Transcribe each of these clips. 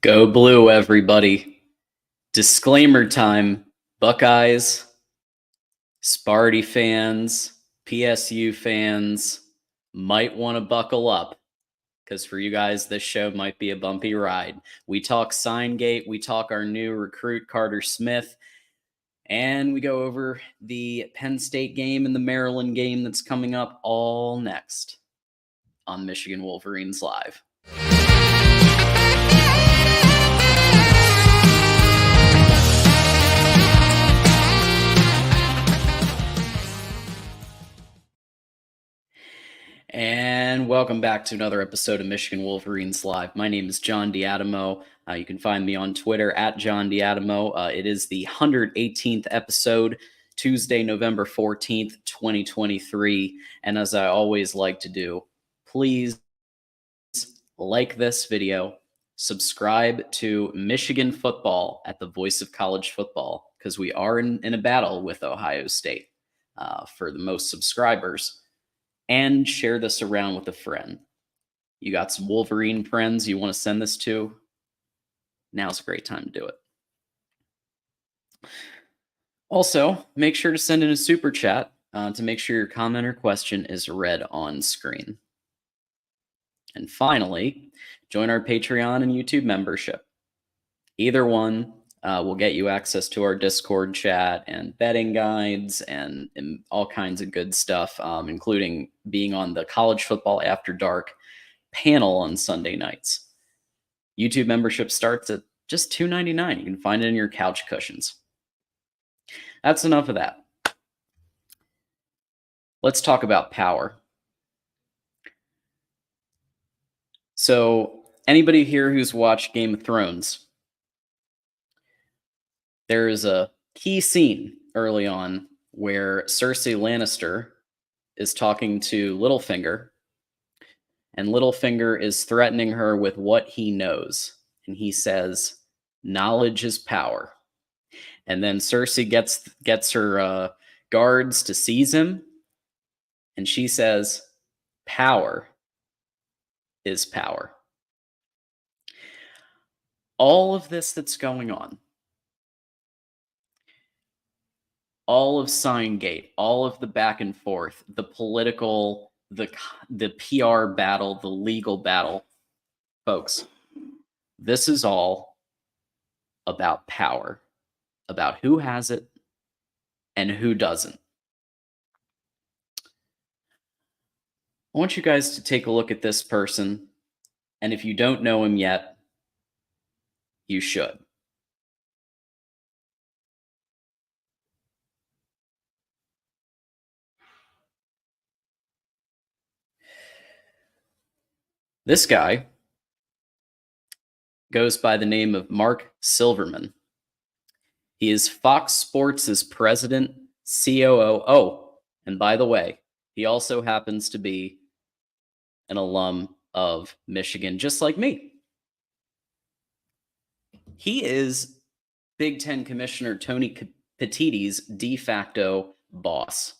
Go blue, everybody. Disclaimer time. Buckeyes, Sparty fans, PSU fans might want to buckle up because for you guys, this show might be a bumpy ride. We talk Signgate, we talk our new recruit, Carter Smith, and we go over the Penn State game and the Maryland game that's coming up all next on Michigan Wolverines Live. And welcome back to another episode of Michigan Wolverines Live. My name is John D'Adamo. You can find me on Twitter at John D'Adamo. It is the 118th episode, Tuesday, November 14th, 2023. And as I always like to do, please like this video, subscribe to Michigan Football at the Voice of College Football, because we are in a battle with Ohio State for the most subscribers. And share this around with a friend. You got some Wolverine friends you want to send this to? Now's a great time to do it. Also, make sure to send in a super chat to make sure your comment or question is read on screen. And finally, join our Patreon and YouTube membership. Either one will get you access to our Discord chat and betting guides and all kinds of good stuff, including being on the College Football After Dark panel on Sunday nights. YouTube membership starts at just $2.99. You can find it in your couch cushions. That's enough of that. Let's talk about power. So, anybody here who's watched Game of Thrones, there is a key scene early on where Cersei Lannister is talking to Littlefinger, and Littlefinger is threatening her with what he knows. And he says, knowledge is power. And then Cersei gets her guards to seize him, and she says, power is power. All of this that's going on, all of Signgate, all of the back and forth, the political, the PR battle, the legal battle, folks, this is all about power, about who has it and who doesn't. I want you guys to take a look at this person, and if you don't know him yet, you should. This guy goes by the name of Mark Silverman. He is Fox Sports' president, COO. Oh, and by the way, he also happens to be an alum of Michigan, just like me. He is Big Ten Commissioner Tony Petitti's de facto boss.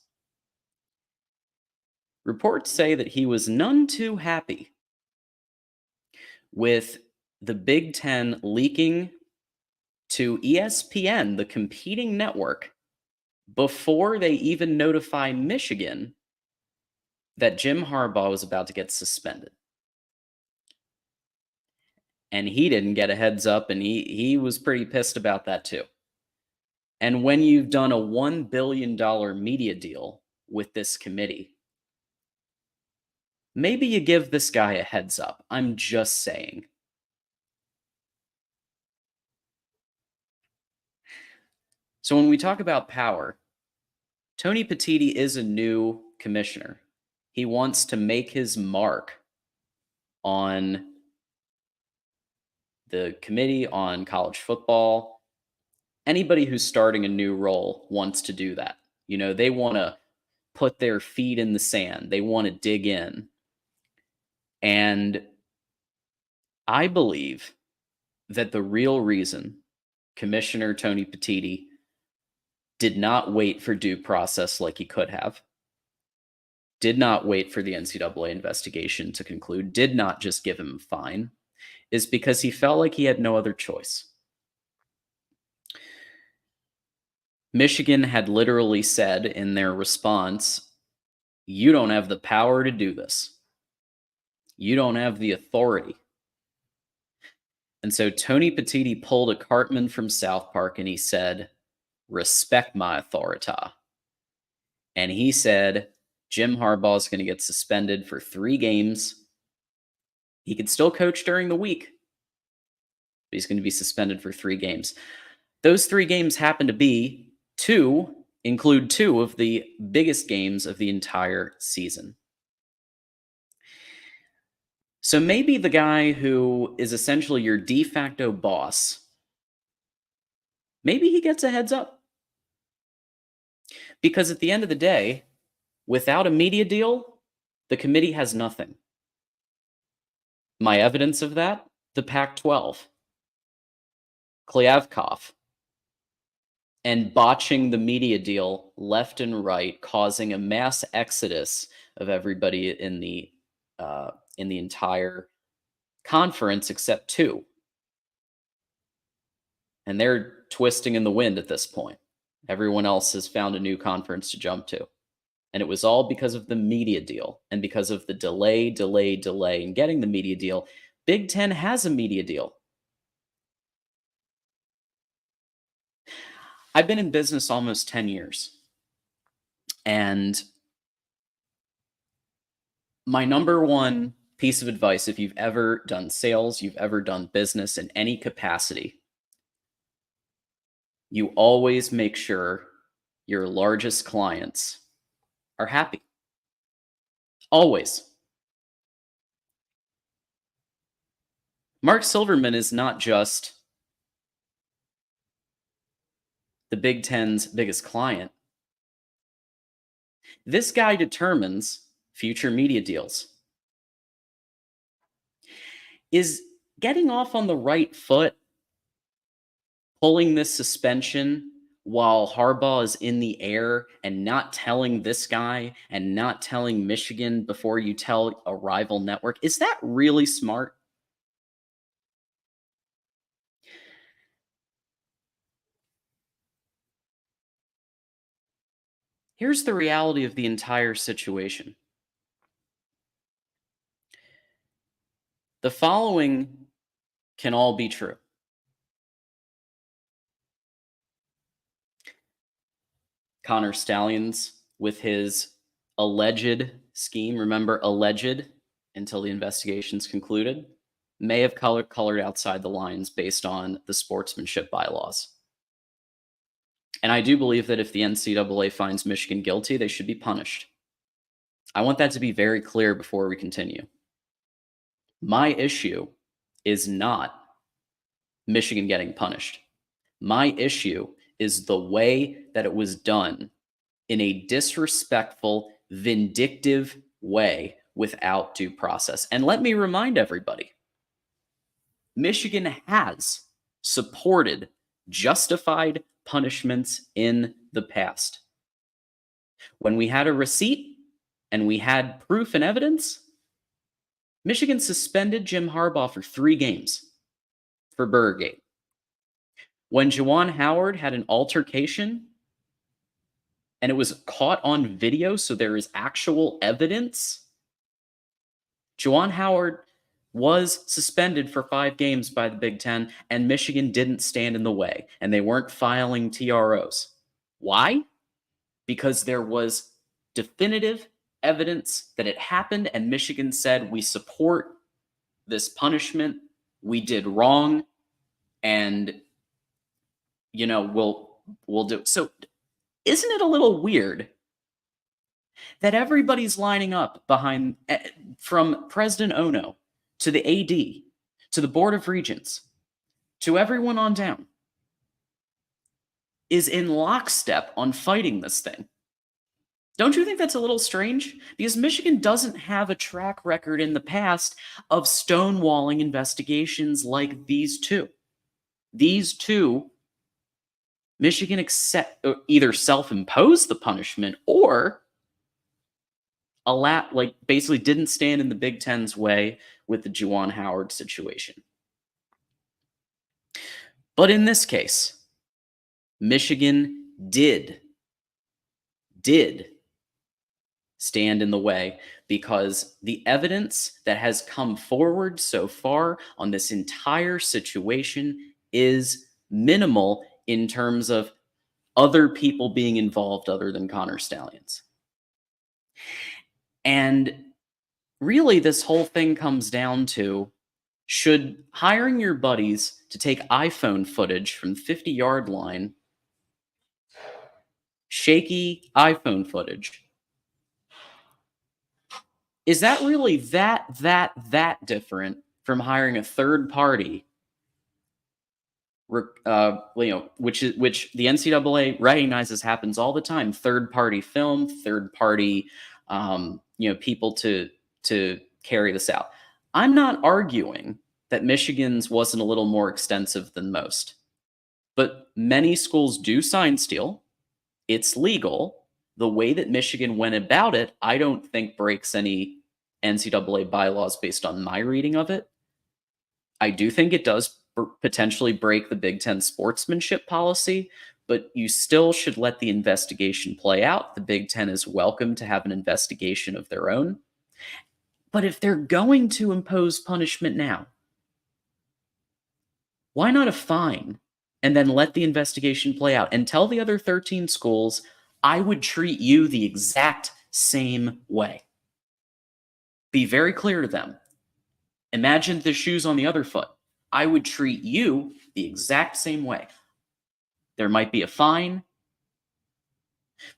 Reports say that he was none too happy with the Big Ten leaking to ESPN, the competing network, before they even notify Michigan that Jim Harbaugh was about to get suspended. And he didn't get a heads up, and he was pretty pissed about that too. And when you've done a $1 billion media deal with this committee, maybe you give this guy a heads up. I'm just saying. So when we talk about power, Tony Petitti is a new commissioner. He wants to make his mark on the committee, on college football. Anybody who's starting a new role wants to do that. You know, they want to put their feet in the sand. They want to dig in. And I believe that the real reason Commissioner Tony Petitti did not wait for due process like he could have, did not wait for the NCAA investigation to conclude, did not just give him a fine, is because he felt like he had no other choice. Michigan had literally said in their response, "You don't have the power to do this. You don't have the authority." And so Tony Petitti pulled a Cartman from South Park and he said, "Respect my authority." And he said, Jim Harbaugh is going to get suspended for 3 games. He could still coach during the week, but he's going to be suspended for 3 games. Those 3 games happen to include 2 of the biggest games of the entire season. So maybe the guy who is essentially your de facto boss, maybe he gets a heads up. Because at the end of the day, without a media deal, the committee has nothing. My evidence of that, the Pac-12. Klyavkov. And botching the media deal left and right, causing a mass exodus of everybody in the entire conference except 2. And they're twisting in the wind at this point. Everyone else has found a new conference to jump to. And it was all because of the media deal and because of the delay in getting the media deal. Big Ten has a media deal. I've been in business almost 10 years. And my number one piece of advice, if you've ever done sales, you've ever done business in any capacity, you always make sure your largest clients are happy. Always. Mark Silverman is not just the Big Ten's biggest client. This guy determines future media deals. Is getting off on the right foot, pulling this suspension while Harbaugh is in the air and not telling this guy and not telling Michigan before you tell a rival network, is that really smart? Here's the reality of the entire situation. The following can all be true. Connor Stalions with his alleged scheme, remember alleged until the investigation's concluded, may have colored outside the lines based on the sportsmanship bylaws. And I do believe that if the NCAA finds Michigan guilty, they should be punished. I want that to be very clear before we continue. My issue is not Michigan getting punished. My issue is the way that it was done in a disrespectful, vindictive way without due process. And let me remind everybody, Michigan has supported justified punishments in the past. When we had a receipt and we had proof and evidence, Michigan suspended Jim Harbaugh for 3 games for Burgergate. When Juwan Howard had an altercation and it was caught on video, so there is actual evidence, Juwan Howard was suspended for 5 games by the Big Ten, and Michigan didn't stand in the way, and they weren't filing TROs. Why? Because there was definitive evidence that it happened, and Michigan said, we support this punishment, we did wrong, and we'll do it. So isn't it a little weird that everybody's lining up behind, from President Ono to the AD to the Board of Regents to everyone on down, is in lockstep on fighting this thing? Don't you think that's a little strange? Because Michigan doesn't have a track record in the past of stonewalling investigations like these 2. These 2, Michigan either self-imposed the punishment or basically didn't stand in the Big Ten's way with the Juwan Howard situation. But in this case, Michigan did stand in the way because the evidence that has come forward so far on this entire situation is minimal in terms of other people being involved other than Connor Stallions. And really, this whole thing comes down to should hiring your buddies to take iPhone footage from the 50-yard line, shaky iPhone footage, is that really that different from hiring a third party, which the NCAA recognizes happens all the time? Third party film, third party, people to carry this out. I'm not arguing that Michigan's wasn't a little more extensive than most, but many schools do sign steal. It's legal. The way that Michigan went about it, I don't think breaks any NCAA bylaws based on my reading of it. I do think it does potentially break the Big Ten sportsmanship policy, but you still should let the investigation play out. The Big Ten is welcome to have an investigation of their own. But if they're going to impose punishment now, why not a fine and then let the investigation play out and tell the other 13 schools, I would treat you the exact same way. Be very clear to them. Imagine the shoes on the other foot. I would treat you the exact same way. There might be a fine,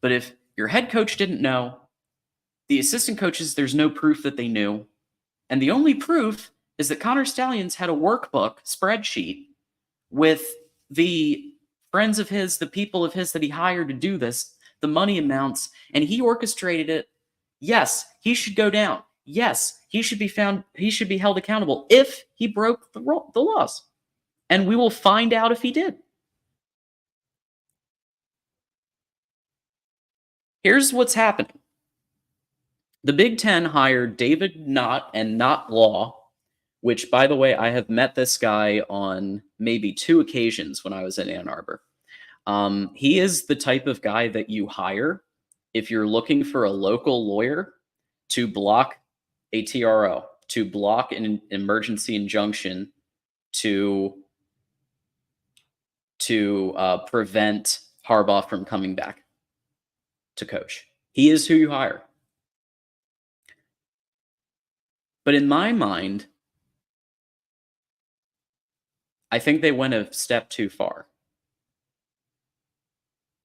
but if your head coach didn't know, the assistant coaches, there's no proof that they knew. And the only proof is that Connor Stallions had a workbook spreadsheet with the friends of his, the people of his that he hired to do this, the money amounts, and he orchestrated it. Yes, he should go down. Yes, he should be held accountable if he broke the laws. And we will find out if he did. Here's what's happening. The Big Ten hired David Knott and Knott Law, which, by the way, I have met this guy on maybe 2 occasions when I was in Ann Arbor. He is the type of guy that you hire if you're looking for a local lawyer to block a TRO, to block an emergency injunction, to prevent Harbaugh from coming back to coach. He is who you hire. But in my mind, I think they went a step too far.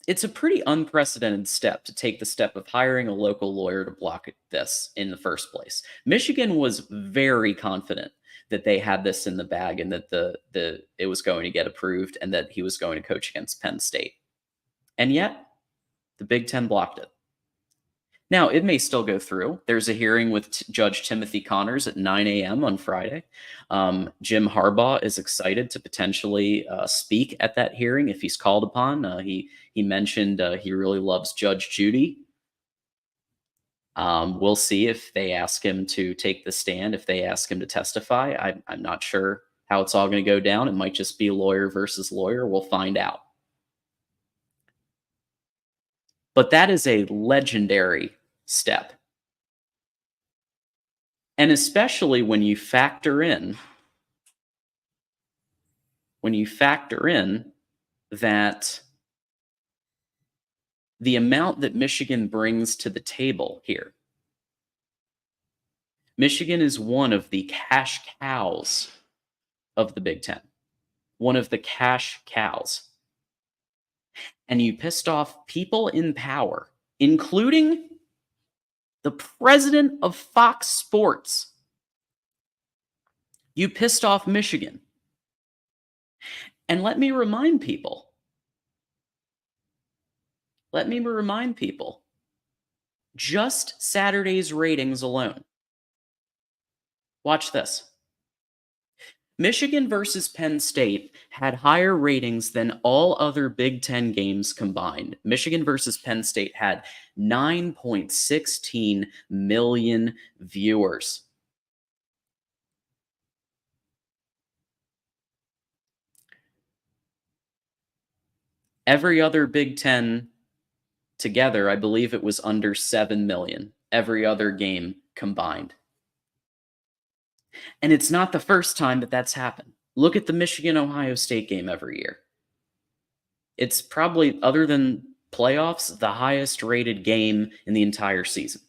It's a pretty unprecedented step to take the step of hiring a local lawyer to block this in the first place. Michigan was very confident that they had this in the bag and that it was going to get approved and that he was going to coach against Penn State. And yet, the Big Ten blocked it. Now, it may still go through. There's a hearing with Judge Timothy Connors at 9 a.m. on Friday. Jim Harbaugh is excited to potentially speak at that hearing if he's called upon. He mentioned he really loves Judge Judy. We'll see if they ask him to take the stand, if they ask him to testify. I'm not sure how it's all going to go down. It might just be lawyer versus lawyer. We'll find out. But that is a legendary step. And especially when you factor in that the amount that Michigan brings to the table here. Michigan is one of the cash cows of the Big Ten. One of the cash cows. And you pissed off people in power, including the president of Fox Sports. You pissed off Michigan. And let me remind people, just Saturday's ratings alone. Watch this. Michigan versus Penn State had higher ratings than all other Big Ten games combined. Michigan versus Penn State had 9.16 million viewers. Every other Big Ten together, I believe it was under 7 million. Every other game combined. And it's not the first time that that's happened. Look at the Michigan-Ohio State game every year. It's probably, other than playoffs, the highest rated game in the entire season.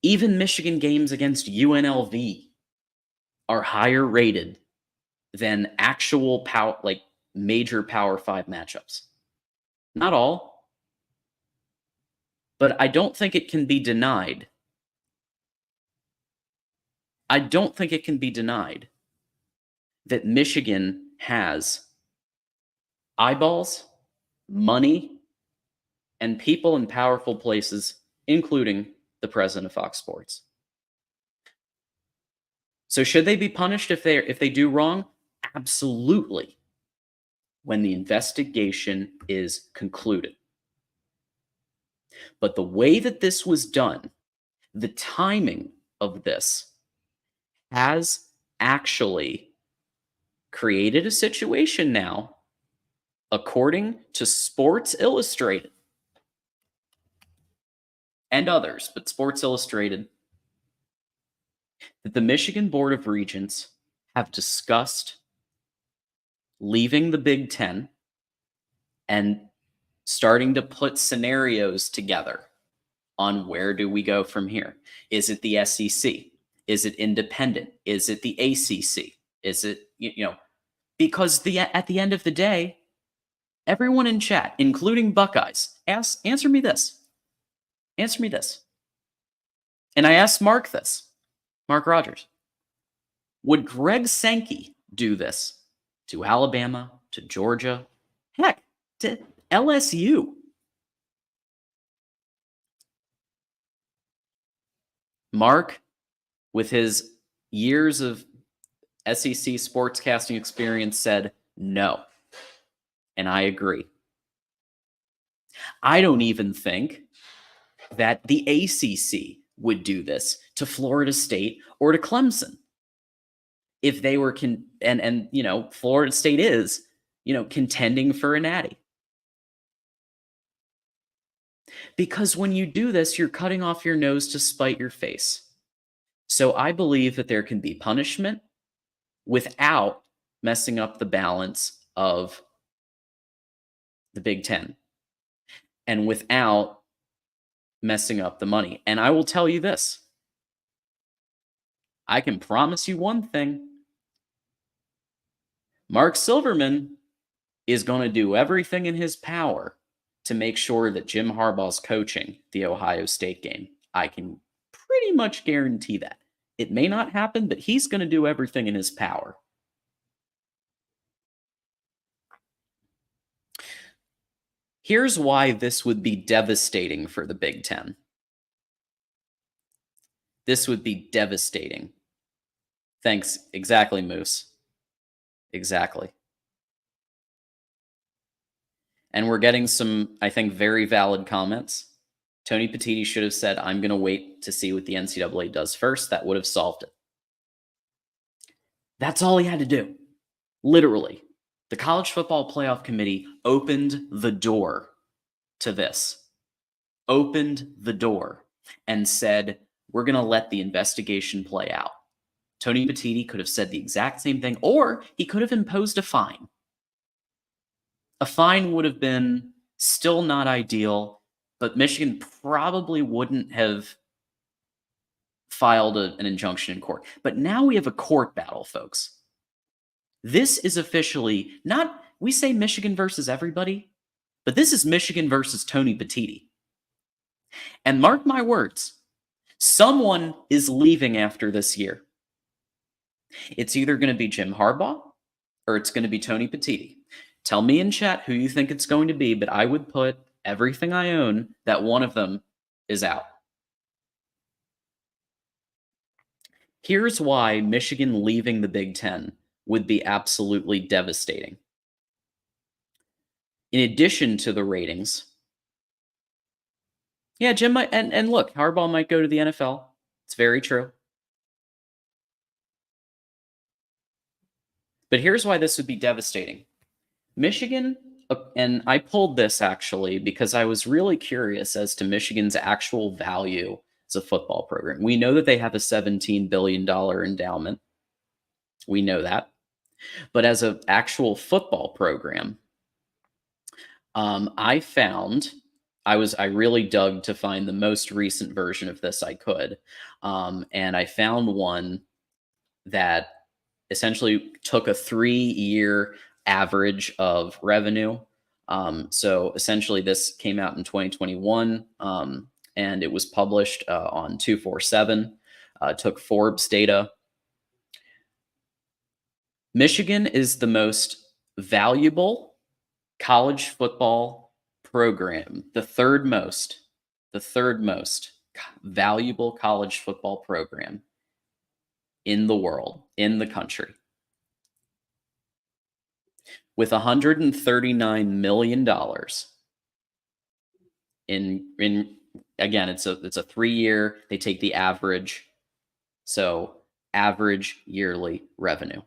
Even Michigan games against UNLV are higher rated than actual major Power 5 matchups. Not all, but I don't think it can be denied. I don't think it can be denied that Michigan has eyeballs, money, and people in powerful places, including the president of Fox Sports. So should they be punished if they do wrong? Absolutely. When the investigation is concluded. But the way that this was done, the timing of this has actually created a situation now, according to Sports Illustrated and others, but Sports Illustrated, that the Michigan Board of Regents have discussed leaving the Big Ten and starting to put scenarios together on where do we go from here. Is it the SEC? Is it independent? Is it the ACC? Is it, because at the end of the day, everyone in chat, including Buckeyes, answer me this. Answer me this. And I asked Mark this, Mark Rogers. Would Greg Sankey do this to Alabama, to Georgia, heck, to LSU? Mark, with his years of SEC sportscasting experience, said no. And I agree. I don't even think that the ACC would do this to Florida State or to Clemson. If they were Florida State is, contending for a natty. Because when you do this, you're cutting off your nose to spite your face. So I believe that there can be punishment without messing up the balance of the Big Ten and without messing up the money. And I will tell you this. I can promise you one thing. Mark Silverman is going to do everything in his power to make sure that Jim Harbaugh's coaching the Ohio State game. I can pretty much guarantee that. It may not happen, but he's going to do everything in his power. Here's why this would be devastating for the Big Ten. This would be devastating. Thanks. Exactly, Moose. Exactly. And we're getting some, I think, very valid comments. Tony Petitti should have said, I'm going to wait to see what the NCAA does first. That would have solved it. That's all he had to do. Literally. The College Football Playoff Committee opened the door to this. Opened the door and said, we're going to let the investigation play out. Tony Petitti could have said the exact same thing, or he could have imposed a fine. A fine would have been still not ideal, but Michigan probably wouldn't have filed an injunction in court. But now we have a court battle, folks. This is officially not, we say Michigan versus everybody, but this is Michigan versus Tony Petitti. And mark my words, someone is leaving after this year. It's either going to be Jim Harbaugh or it's going to be Tony Petitti. Tell me in chat who you think it's going to be, but I would put everything I own that one of them is out. Here's why Michigan leaving the Big Ten would be absolutely devastating. In addition to the ratings, yeah, Jim might, and look, Harbaugh might go to the NFL. It's very true. But here's why this would be devastating. Michigan And I pulled this actually because I was really curious as to Michigan's actual value as a football program. We know that they have a $17 billion endowment. We know that. But as an actual football program, I found I really dug to find the most recent version of this I could, and I found one that essentially took a 3-year average of revenue. So essentially, this came out in 2021, and it was published on 247. Took Forbes data. Michigan is the most valuable college football program, the third most valuable college football program in the world, in the country, with $139 million in again, it's a 3-year, they take the average, so average yearly revenue.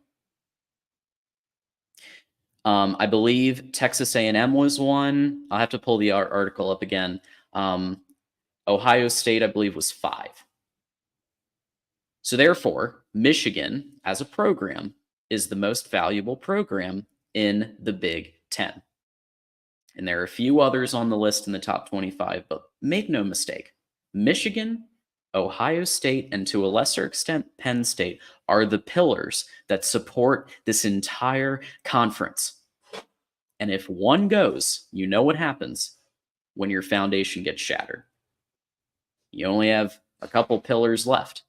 I believe Texas A&M was one. I'll have to pull the article up again. Ohio State, I believe, was 5. So therefore, Michigan as a program is the most valuable program in the Big Ten. And there are a few others on the list in the top 25, but make no mistake, Michigan, Ohio State, and to a lesser extent, Penn State are the pillars that support this entire conference. And if one goes, you know what happens when your foundation gets shattered. You only have a couple pillars left.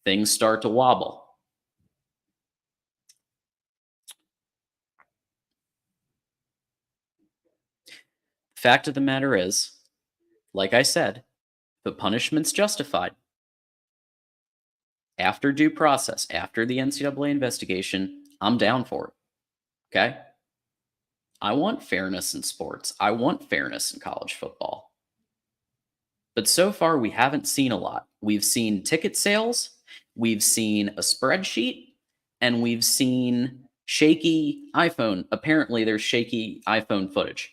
Things start to wobble. Fact of the matter is, like I said, the punishment's justified. After due process, after the NCAA investigation, I'm down for it. Okay? I want fairness in sports. I want fairness in college football. But so far, we haven't seen a lot. We've seen ticket sales, we've seen a spreadsheet, and we've seen shaky iPhone. Apparently, there's shaky iPhone footage.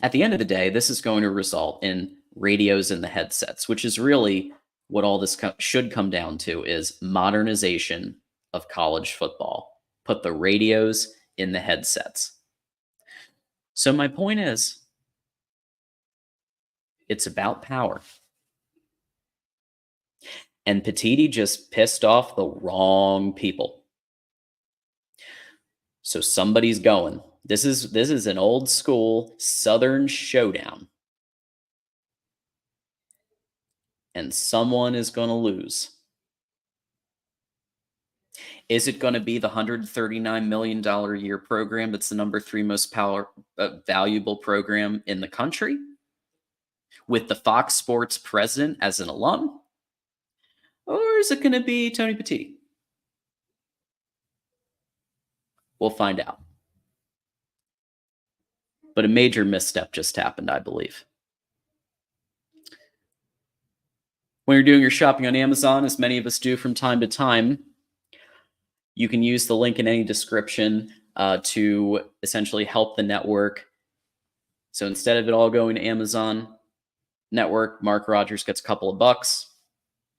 At the end of the day, this is going to result in radios in the headsets, which is really what all this should come down to is modernization of college football. Put the radios in the headsets. So my point is, it's about power. And Petiti just pissed off the wrong people. So somebody's going. This is an old school Southern showdown. And someone is going to lose. Is it going to be the $139 million a year program that's the number 3 most valuable program in the country? With the Fox Sports president as an alum? Or is it going to be Tony Petiti? We'll find out. But a major misstep just happened, I believe. When you're doing your shopping on Amazon, as many of us do from time to time, you can use the link in any description to essentially help the network. So instead of it all going to Amazon network, Mark Rogers gets a couple of bucks,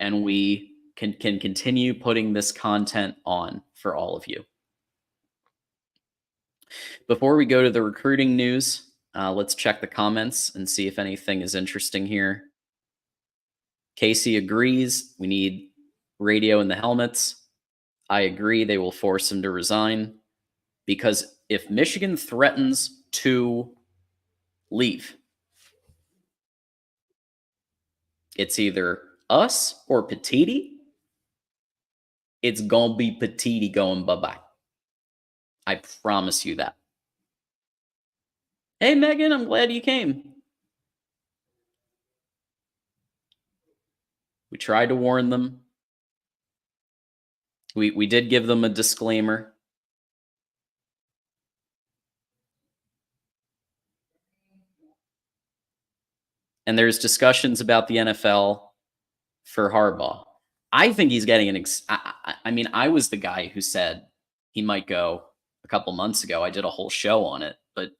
and we can continue putting this content on for all of you. Before we go to the recruiting news, let's check the comments and see if anything is interesting here. Casey agrees. We need radio in the helmets. I agree. They will force him to resign because if Michigan threatens to leave, it's either us or Petiti. It's going to be Petiti going bye-bye. I promise you that. Hey, Megan, I'm glad you came. We tried to warn them. We did give them a disclaimer. And there's discussions about the NFL for Harbaugh. I think he's getting I mean, I was the guy who said he might go a couple months ago. I did a whole show on it, but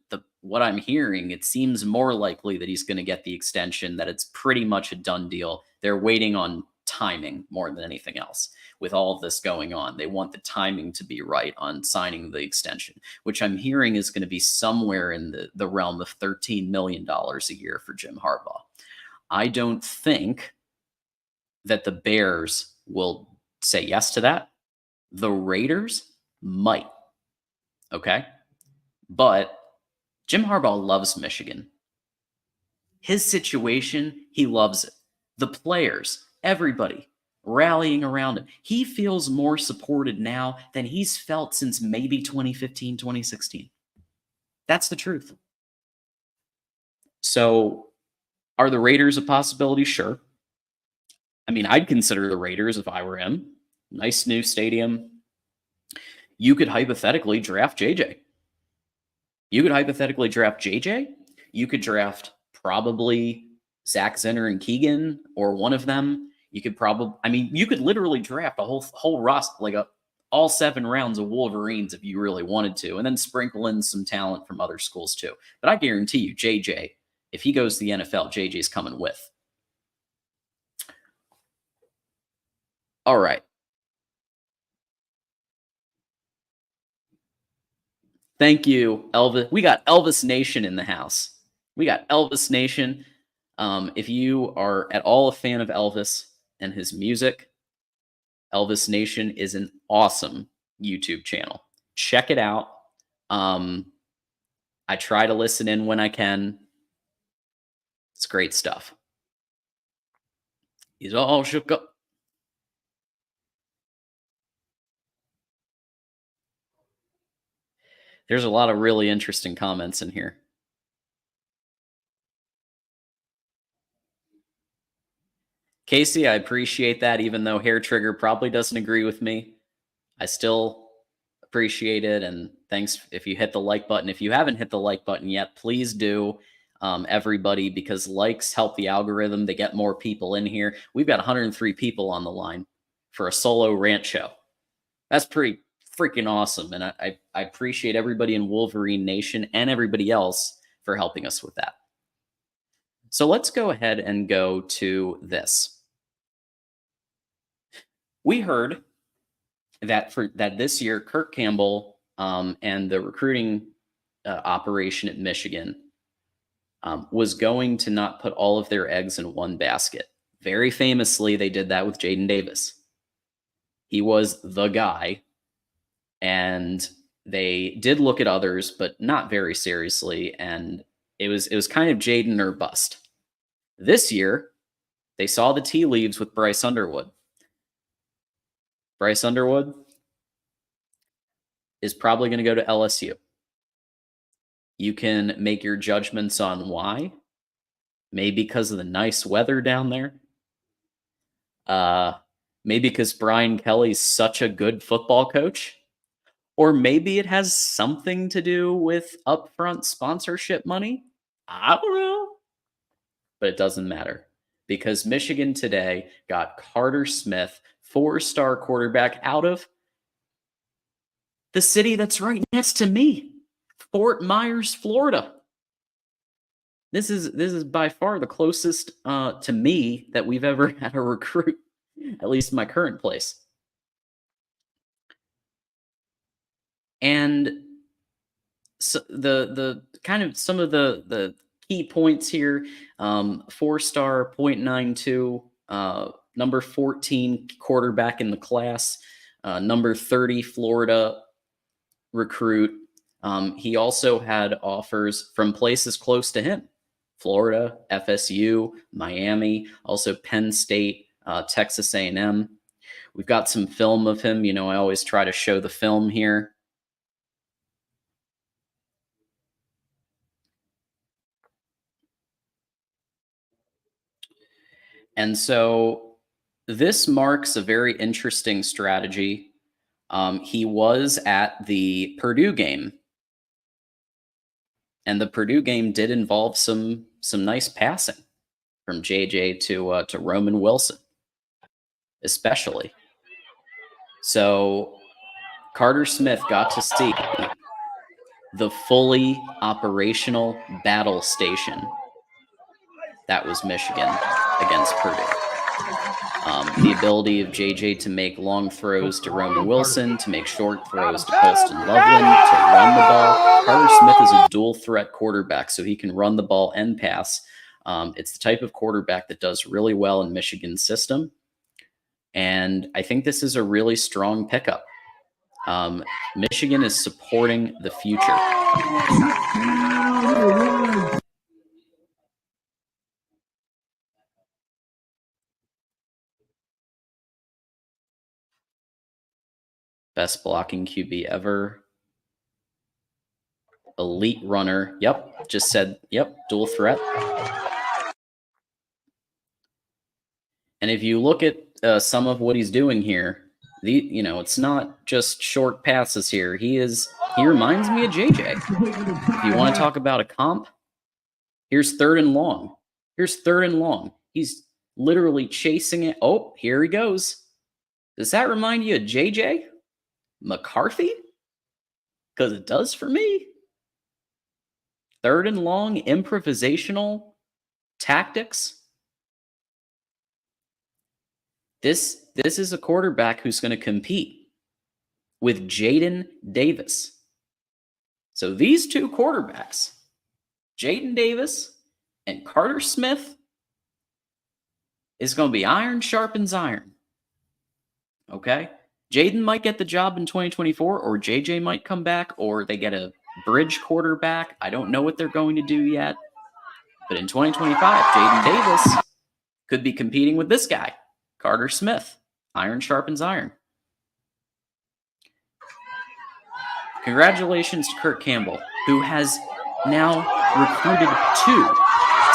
what I'm hearing, it seems more likely that he's going to get the extension, that it's pretty much a done deal. They're waiting on timing more than anything else. With all of this going on, they want the timing to be right on signing the extension, which I'm hearing is going to be somewhere in the realm of $13 million a year for Jim Harbaugh. I don't think that the Bears will say yes to that. The Raiders might. Okay. But Jim Harbaugh loves Michigan. His situation, he loves it. The players, everybody rallying around him. He feels more supported now than he's felt since maybe 2015, 2016. That's the truth. So, are the Raiders a possibility? Sure. I mean, I'd consider the Raiders if I were him. Nice new stadium. You could hypothetically draft JJ. You could hypothetically draft JJ. You could draft probably Zach Zenner and Keegan, or one of them. You could probably, I mean, you could literally draft a whole roster, like all 7 rounds of Wolverines if you really wanted to, and then sprinkle in some talent from other schools too. But I guarantee you, JJ, if he goes to the NFL, JJ's coming with. All right. Thank you, Elvis. We got Elvis Nation in the house. We got Elvis Nation. If you are at all a fan of Elvis and his music, Elvis Nation is an awesome YouTube channel. Check it out. I try to listen in when I can. It's great stuff. He's all shook up. There's a lot of really interesting comments in here. Casey, I appreciate that, even though Hair Trigger probably doesn't agree with me. I still appreciate it. And thanks if you hit the like button. If you haven't hit the like button yet, please do, everybody, because likes help the algorithm. They get more people in here. We've got 103 people on the line for a solo rant show. That's pretty freaking awesome. And I appreciate everybody in Wolverine Nation and everybody else for helping us with that. So let's go ahead and go to this. We heard that this year, Kirk Campbell and the recruiting operation at Michigan was going to not put all of their eggs in one basket. Very famously, they did that with Jaden Davis. He was the guy, and they did look at others, but not very seriously. And it was kind of Jaden or bust. This year, they saw the tea leaves with Bryce Underwood. Bryce Underwood is probably going to go to LSU. You can make your judgments on why. Maybe because of the nice weather down there. Maybe because Brian Kelly's such a good football coach. Or maybe it has something to do with upfront sponsorship money. I don't know. But it doesn't matter, because Michigan today got Carter Smith, 4-star quarterback, out of the city that's right next to me, Fort Myers, Florida. This is by far the closest to me that we've ever had a recruit, at least my current place. And so the kind of some of the key points here: 4-star, 0.92, number 14 quarterback in the class, number 30 Florida recruit. He also had offers from places close to him: Florida, FSU, Miami, also Penn State, Texas A&M. We've got some film of him. You know, I always try to show the film here. And so this marks a very interesting strategy. He was at the Purdue game, and the Purdue game did involve some nice passing from JJ to Roman Wilson, especially. So Carter Smith got to see the fully operational battle station. That was Michigan against Purdue. The ability of JJ to make long throws to Roman Wilson, to make short throws to Colston Loveland, to run the ball. Carter Smith is a dual threat quarterback, so he can run the ball and pass. It's the type of quarterback that does really well in Michigan's system. And I think this is a really strong pickup. Michigan is supporting the future. Best blocking QB ever. Elite runner. Yep. Just said, yep. Dual threat. And if you look at some of what he's doing here, it's not just short passes here. He reminds me of JJ. If you want to talk about a comp, here's third and long. He's literally chasing it. Oh, here he goes. Does that remind you of JJ McCarthy? Because it does for me. Third and long, improvisational tactics. This is a quarterback who's going to compete with Jaden Davis. So these two quarterbacks, Jaden Davis and Carter Smith, is going to be iron sharpens iron. Okay? Jaden might get the job in 2024, or JJ might come back, or they get a bridge quarterback. I don't know what they're going to do yet. But in 2025, Jaden Davis could be competing with this guy, Carter Smith. Iron sharpens iron. Congratulations to Kurt Campbell, who has now recruited 2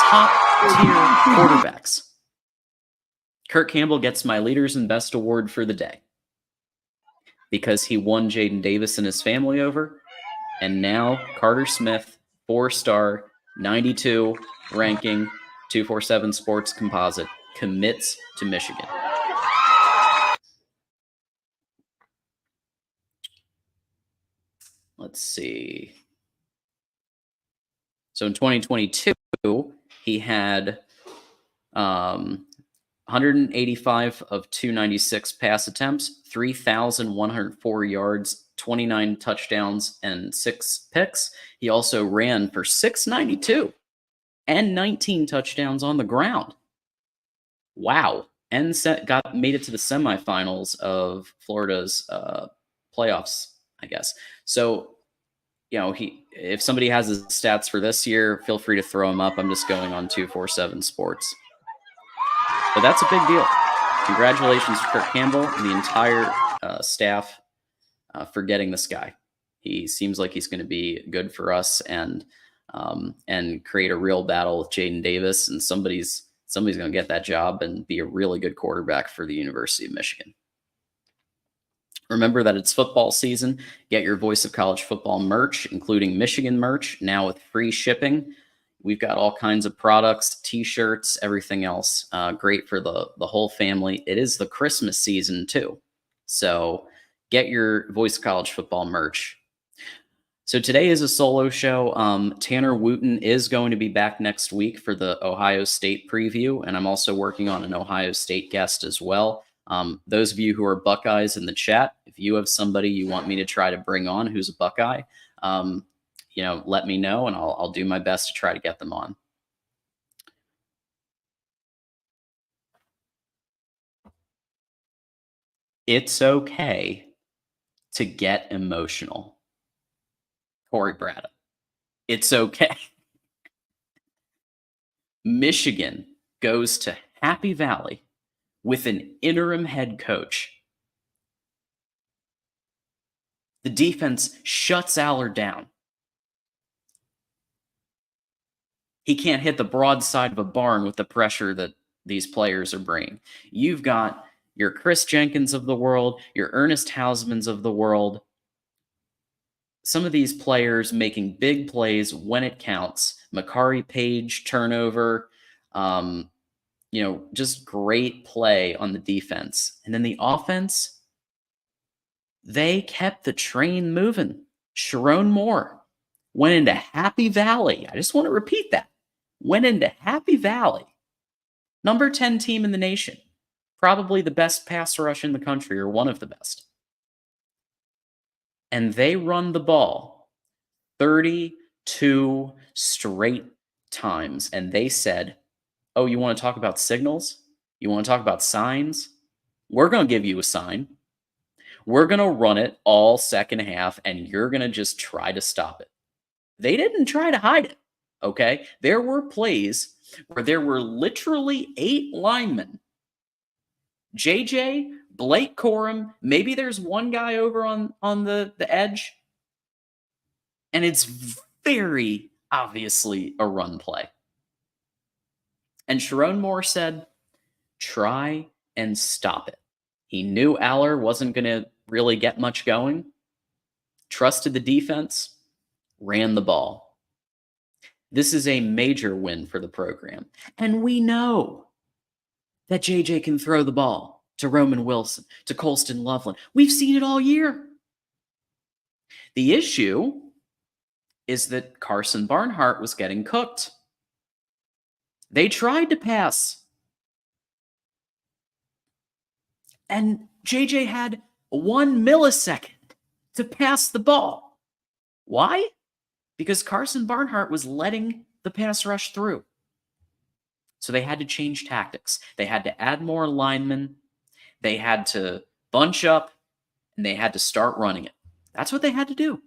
top-tier quarterbacks. Kurt Campbell gets my Leaders and Best award for the day because he won Jaden Davis and his family over, and now Carter Smith, 4-star, 92 ranking, 247 Sports composite, commits to Michigan. Let's see. So in 2022, he had 185 of 296 pass attempts, 3,104 yards, 29 touchdowns, and 6 picks. He also ran for 692 and 19 touchdowns on the ground. Wow. And made it to the semifinals of Florida's playoffs, I guess. So, if somebody has his stats for this year, feel free to throw them up. I'm just going on 247 Sports. But that's a big deal. Congratulations to Kurt Campbell and the entire staff for getting this guy. He seems like he's going to be good for us and create a real battle with Jaden Davis, and somebody's going to get that job and be a really good quarterback for the University of Michigan. Remember that it's football season. Get your Voice of College Football merch, including Michigan merch, now with free shipping. We've got all kinds of products, T-shirts, everything else. Great for the whole family. It is the Christmas season, too. So get your Voice of College Football merch. So today is a solo show. Tanner Wooten is going to be back next week for the Ohio State preview, and I'm also working on an Ohio State guest as well. Those of you who are Buckeyes in the chat, if you have somebody you want me to try to bring on who's a Buckeye, let me know, and I'll do my best to try to get them on. It's okay to get emotional. Corey Braddock. It's okay. Michigan goes to Happy Valley with an interim head coach. The defense shuts Allard down. He can't hit the broadside of a barn with the pressure that these players are bringing. You've got your Chris Jenkins of the world, your Ernest Hausmans of the world. Some of these players making big plays when it counts. Makari Page turnover, just great play on the defense. And then the offense, they kept the train moving. Sharon Moore, went into Happy Valley. I just want to repeat that. Went into Happy Valley, number 10 team in the nation, probably the best pass rush in the country or one of the best. And they run the ball 32 straight times. And they said, "Oh, you want to talk about signals? You want to talk about signs? We're going to give you a sign. We're going to run it all second half, and you're going to just try to stop it." They didn't try to hide it. Okay. There were plays where there were literally 8 linemen. JJ, Blake Corum, maybe there's one guy over on the edge, and it's very obviously a run play. And Sharon Moore said, "Try and stop it." He knew Aller wasn't going to really get much going, trusted the defense, ran the ball. This is a major win for the program. And we know that JJ can throw the ball to Roman Wilson, to Colston Loveland. We've seen it all year. The issue is that Carson Barnhart was getting cooked. They tried to pass, and JJ had 1 millisecond to pass the ball. Why? Because Carson Barnhart was letting the pass rush through. So they had to change tactics. They had to add more linemen. They had to bunch up, and they had to start running it. That's what they had to do.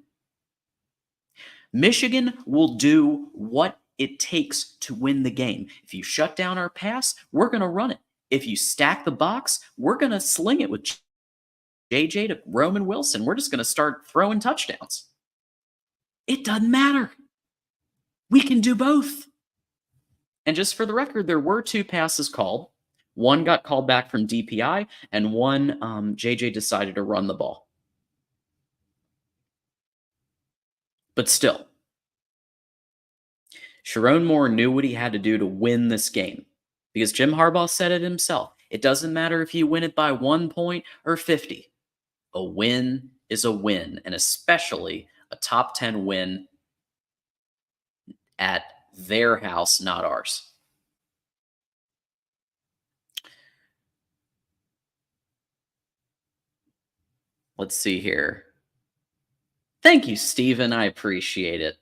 Michigan will do what it takes to win the game. If you shut down our pass, we're going to run it. If you stack the box, we're going to sling it with JJ to Roman Wilson. We're just going to start throwing touchdowns. It doesn't matter. We can do both. And just for the record, there were 2 passes called. One got called back from DPI, and one JJ decided to run the ball. But still, Sharon Moore knew what he had to do to win this game, because Jim Harbaugh said it himself. It doesn't matter if you win it by 1 point or 50. A win is a win, and especially a top 10 win at their house, not ours. Let's see here. Thank you, Steven. I appreciate it.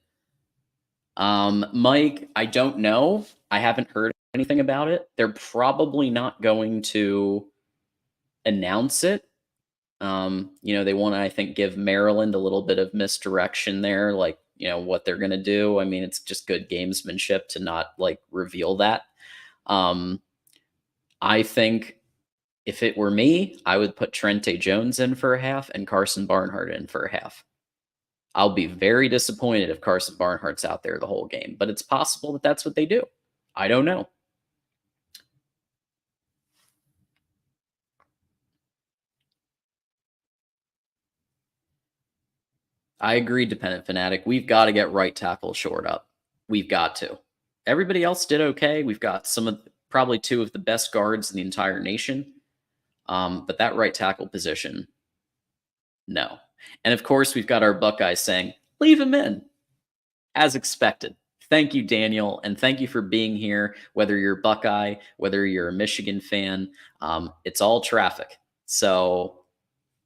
Mike, I don't know. I haven't heard anything about it. They're probably not going to announce it. They want to, I think, give Maryland a little bit of misdirection there, like, what they're going to do. I mean, it's just good gamesmanship to not reveal that. I think if it were me, I would put Trente Jones in for a half and Carson Barnhart in for a half. I'll be very disappointed if Carson Barnhart's out there the whole game, but it's possible that that's what they do. I don't know. I agree, Dependent Fanatic. We've got to get right tackle short up. We've got to. Everybody else did okay. We've got probably 2 of the best guards in the entire nation. But that right tackle position, no. And of course, we've got our Buckeyes saying, "Leave him in," as expected. Thank you, Daniel, and thank you for being here. Whether you're Buckeye, whether you're a Michigan fan, it's all traffic. So,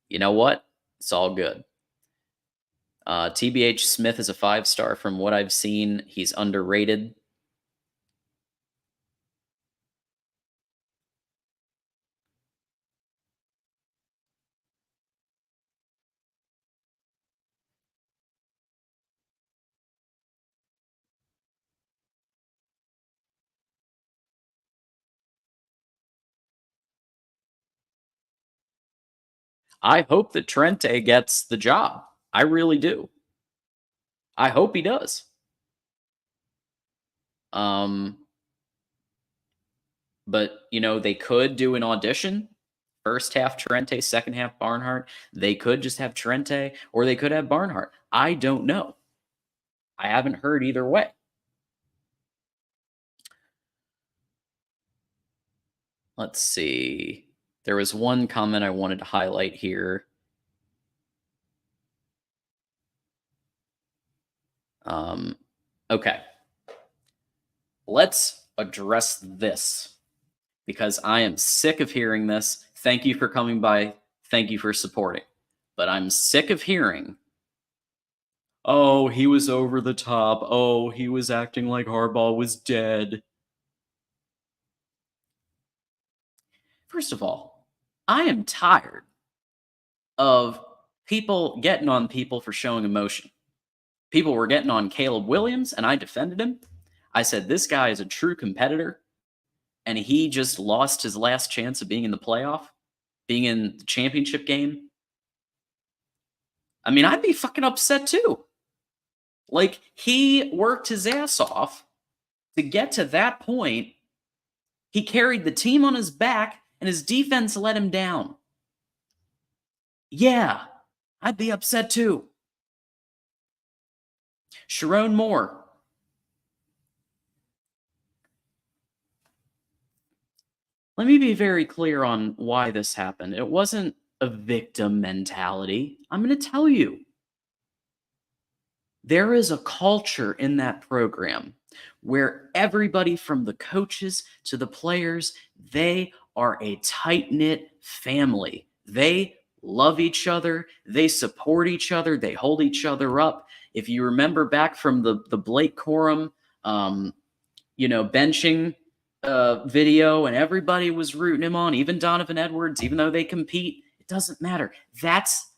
you know what? It's all good. TBH Smith is a 5-star from what I've seen. He's underrated. I hope that Trente gets the job. I really do. I hope he does. But they could do an audition. First half Trente, second half Barnhart. They could just have Trente, or they could have Barnhart. I don't know. I haven't heard either way. Let's see. There was one comment I wanted to highlight here. Um, okay, let's address this because I am sick of hearing this. Thank you for coming by. Thank you for supporting. But I'm sick of hearing, oh, he was over the top. Oh, he was acting like Harbaugh was dead. First of all, I am tired of people getting on people for showing emotion. People were getting on Caleb Williams, and I defended him. I said, this guy is a true competitor, and he just lost his last chance of being in the playoff, being in the championship game. I mean, I'd be fucking upset too. Like, he worked his ass off to get to that point. He carried the team on his back, and his defense let him down. Yeah, I'd be upset too. Sharon Moore. Let me be very clear on why this happened. It wasn't a victim mentality. I'm going to tell you. There is a culture in that program where everybody from the coaches to the players, they are a tight-knit family. They love each other, they support each other, they hold each other up. If you remember back from the Blake Corum benching video, and everybody was rooting him on, even Donovan Edwards, even though they compete, it doesn't matter. That's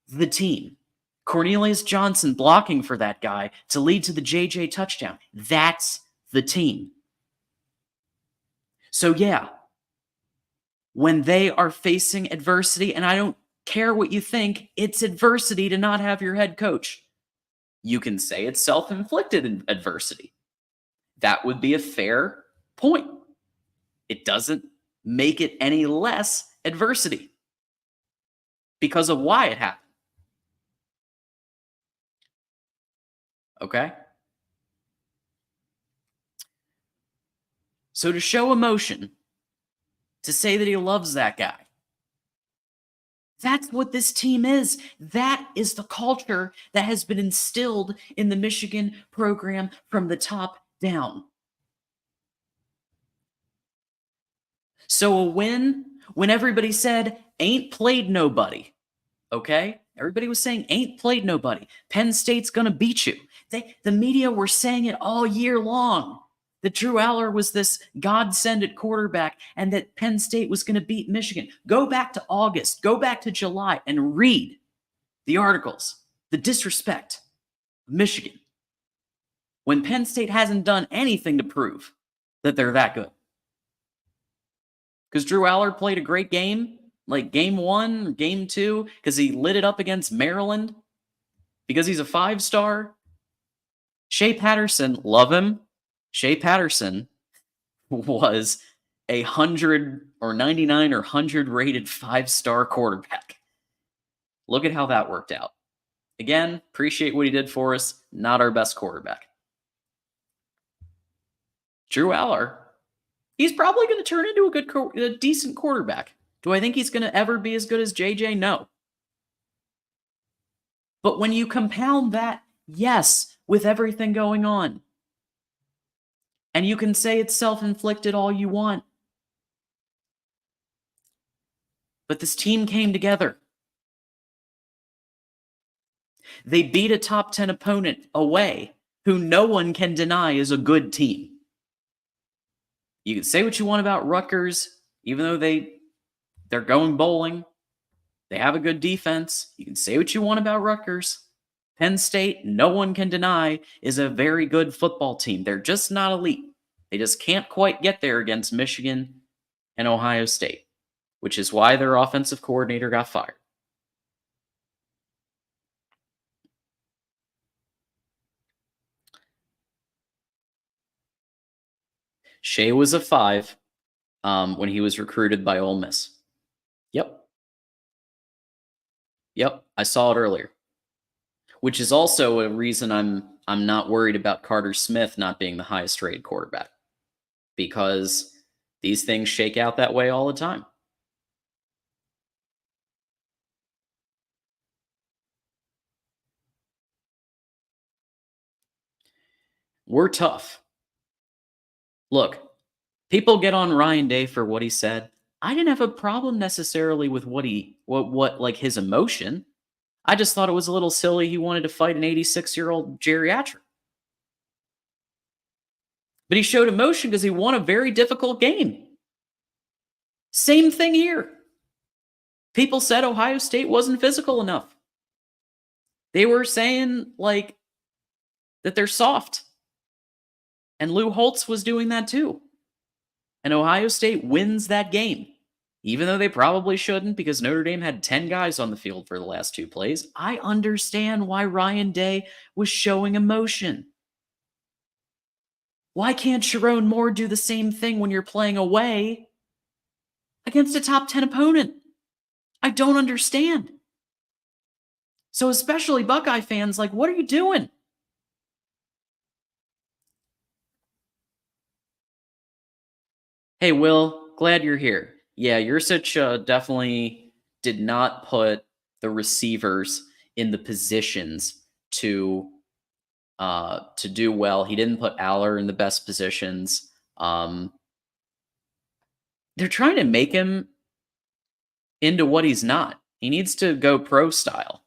the team. Cornelius Johnson blocking for that guy to lead to the JJ touchdown. That's the team. So, yeah, when they are facing adversity, and I don't care what you think, it's adversity to not have your head coach. You can say it's self-inflicted adversity. That would be a fair point. It doesn't make it any less adversity because of why it happened. Okay? So to show emotion, to say that he loves that guy, that's what this team is. That is the culture that has been instilled in the Michigan program from the top down. So a win when everybody said, ain't played nobody. Okay? Everybody was saying, ain't played nobody. Penn State's going to beat you. The media were saying it all year long that Drew Aller was this godsend at quarterback and that Penn State was going to beat Michigan. Go back to August, go back to July, and read the articles, the disrespect of Michigan, when Penn State hasn't done anything to prove that they're that good. Because Drew Aller played a great game, like game 1 or game 2, because he lit it up against Maryland, because he's a 5-star. Shea Patterson, love him. Shea Patterson was 100 or 99 or 100 rated 5-star quarterback. Look at how that worked out. Again, appreciate what he did for us. Not our best quarterback. Drew Aller, he's probably going to turn into a decent quarterback. Do I think he's going to ever be as good as JJ? No. But when you compound that, yes, with everything going on, and you can say it's self-inflicted all you want, but this team came together. They beat a top 10 opponent away who no one can deny is a good team. You can say what you want about Rutgers, even though they're going bowling. They have a good defense. You can say what you want about Rutgers. Penn State, no one can deny, is a very good football team. They're just not elite. They just can't quite get there against Michigan and Ohio State, which is why their offensive coordinator got fired. Shea was a 5 when he was recruited by Ole Miss. Yep. I saw it earlier. Which is also a reason I'm not worried about Carter Smith not being the highest rated quarterback, because these things shake out that way all the time. We're tough. Look, people get on Ryan Day for what he said. I didn't have a problem necessarily with what like his emotion. I just thought it was a little silly he wanted to fight an 86-year-old geriatric. But he showed emotion because he won a very difficult game. Same thing here. People said Ohio State wasn't physical enough. They were saying, like, that they're soft. And Lou Holtz was doing that too. And Ohio State wins that game. Even though they probably shouldn't because Notre Dame had 10 guys on the field for the last 2 plays. I understand why Ryan Day was showing emotion. Why can't Sharon Moore do the same thing when you're playing away against a top 10 opponent? I don't understand. So especially Buckeye fans, like, what are you doing? Hey, Will, glad you're here. Yeah, Yursich definitely did not put the receivers in the positions to do well. He didn't put Aller in the best positions. They're trying to make him into what he's not. He needs to go pro style.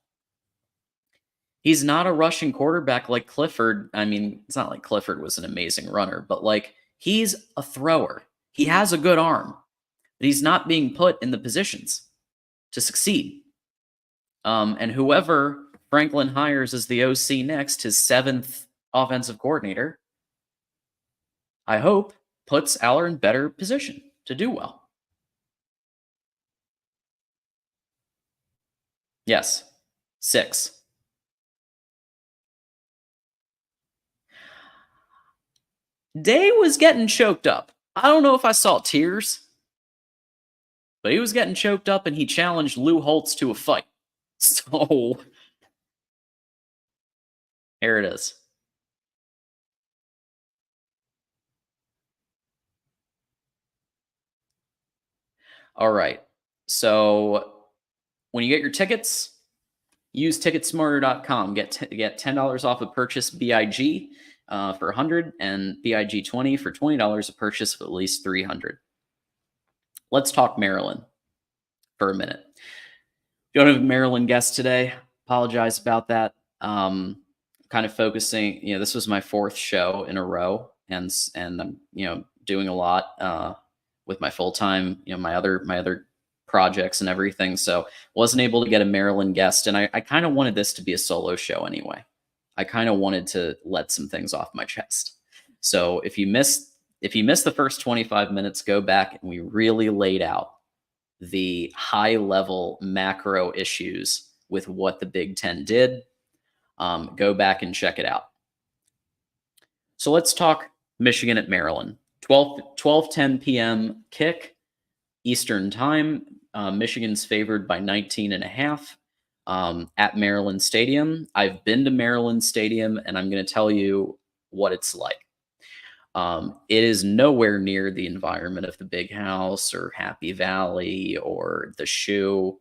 He's not a rushing quarterback like Clifford. I mean, it's not like Clifford was an amazing runner, but like he's a thrower. He has a good arm, but he's not being put in the positions to succeed. And whoever Franklin hires as the OC next, his 7th offensive coordinator, I hope puts Aller in better position to do well. Yes, 6. Day was getting choked up. I don't know if I saw tears, but he was getting choked up and he challenged Lou Holtz to a fight. So, here it is. All right. So, when you get your tickets, use ticketsmarter.com. Get $10 off a purchase BIG for 100 and BIG 20 for $20 a purchase of at least 300. Let's talk Maryland for a minute. Don't have a Maryland guest today. Apologize about that. Kind of focusing, this was my 4th show in a row, and I'm, doing a lot with my full-time, my other projects and everything. So wasn't able to get a Maryland guest, and I kind of wanted this to be a solo show anyway. I kind of wanted to let some things off my chest. So if you missed the first 25 minutes, go back and we really laid out the high level macro issues with what the Big Ten did. Go back and check it out. So let's talk Michigan at Maryland. 12:10 p.m. kick Eastern time. Michigan's favored by 19.5 at Maryland Stadium. I've been to Maryland Stadium, and I'm going to tell you what it's like. It is nowhere near the environment of the Big House or Happy Valley or the Shoe.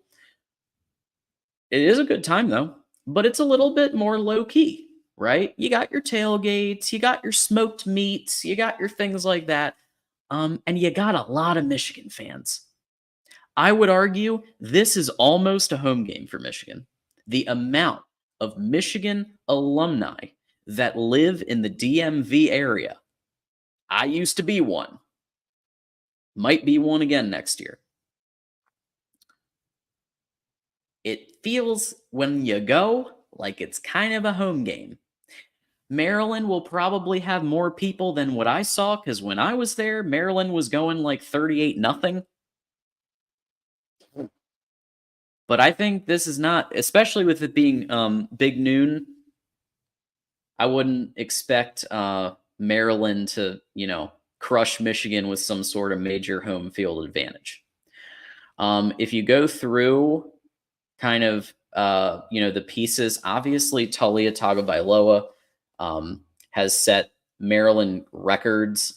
It is a good time, though, but it's a little bit more low-key, right? You got your tailgates, you got your smoked meats, you got your things like that, and you got a lot of Michigan fans. I would argue this is almost a home game for Michigan. The amount of Michigan alumni that live in the DMV area. I used to be one. Might be one again next year. It feels, when you go, like it's kind of a home game. Maryland will probably have more people than what I saw, because when I was there, Maryland was going like 38-0. But I think this is not, especially with it being Big Noon, I wouldn't expect Maryland to, crush Michigan with some sort of major home field advantage. If you go through kind of, the pieces, obviously Talia Tagovailoa has set Maryland records,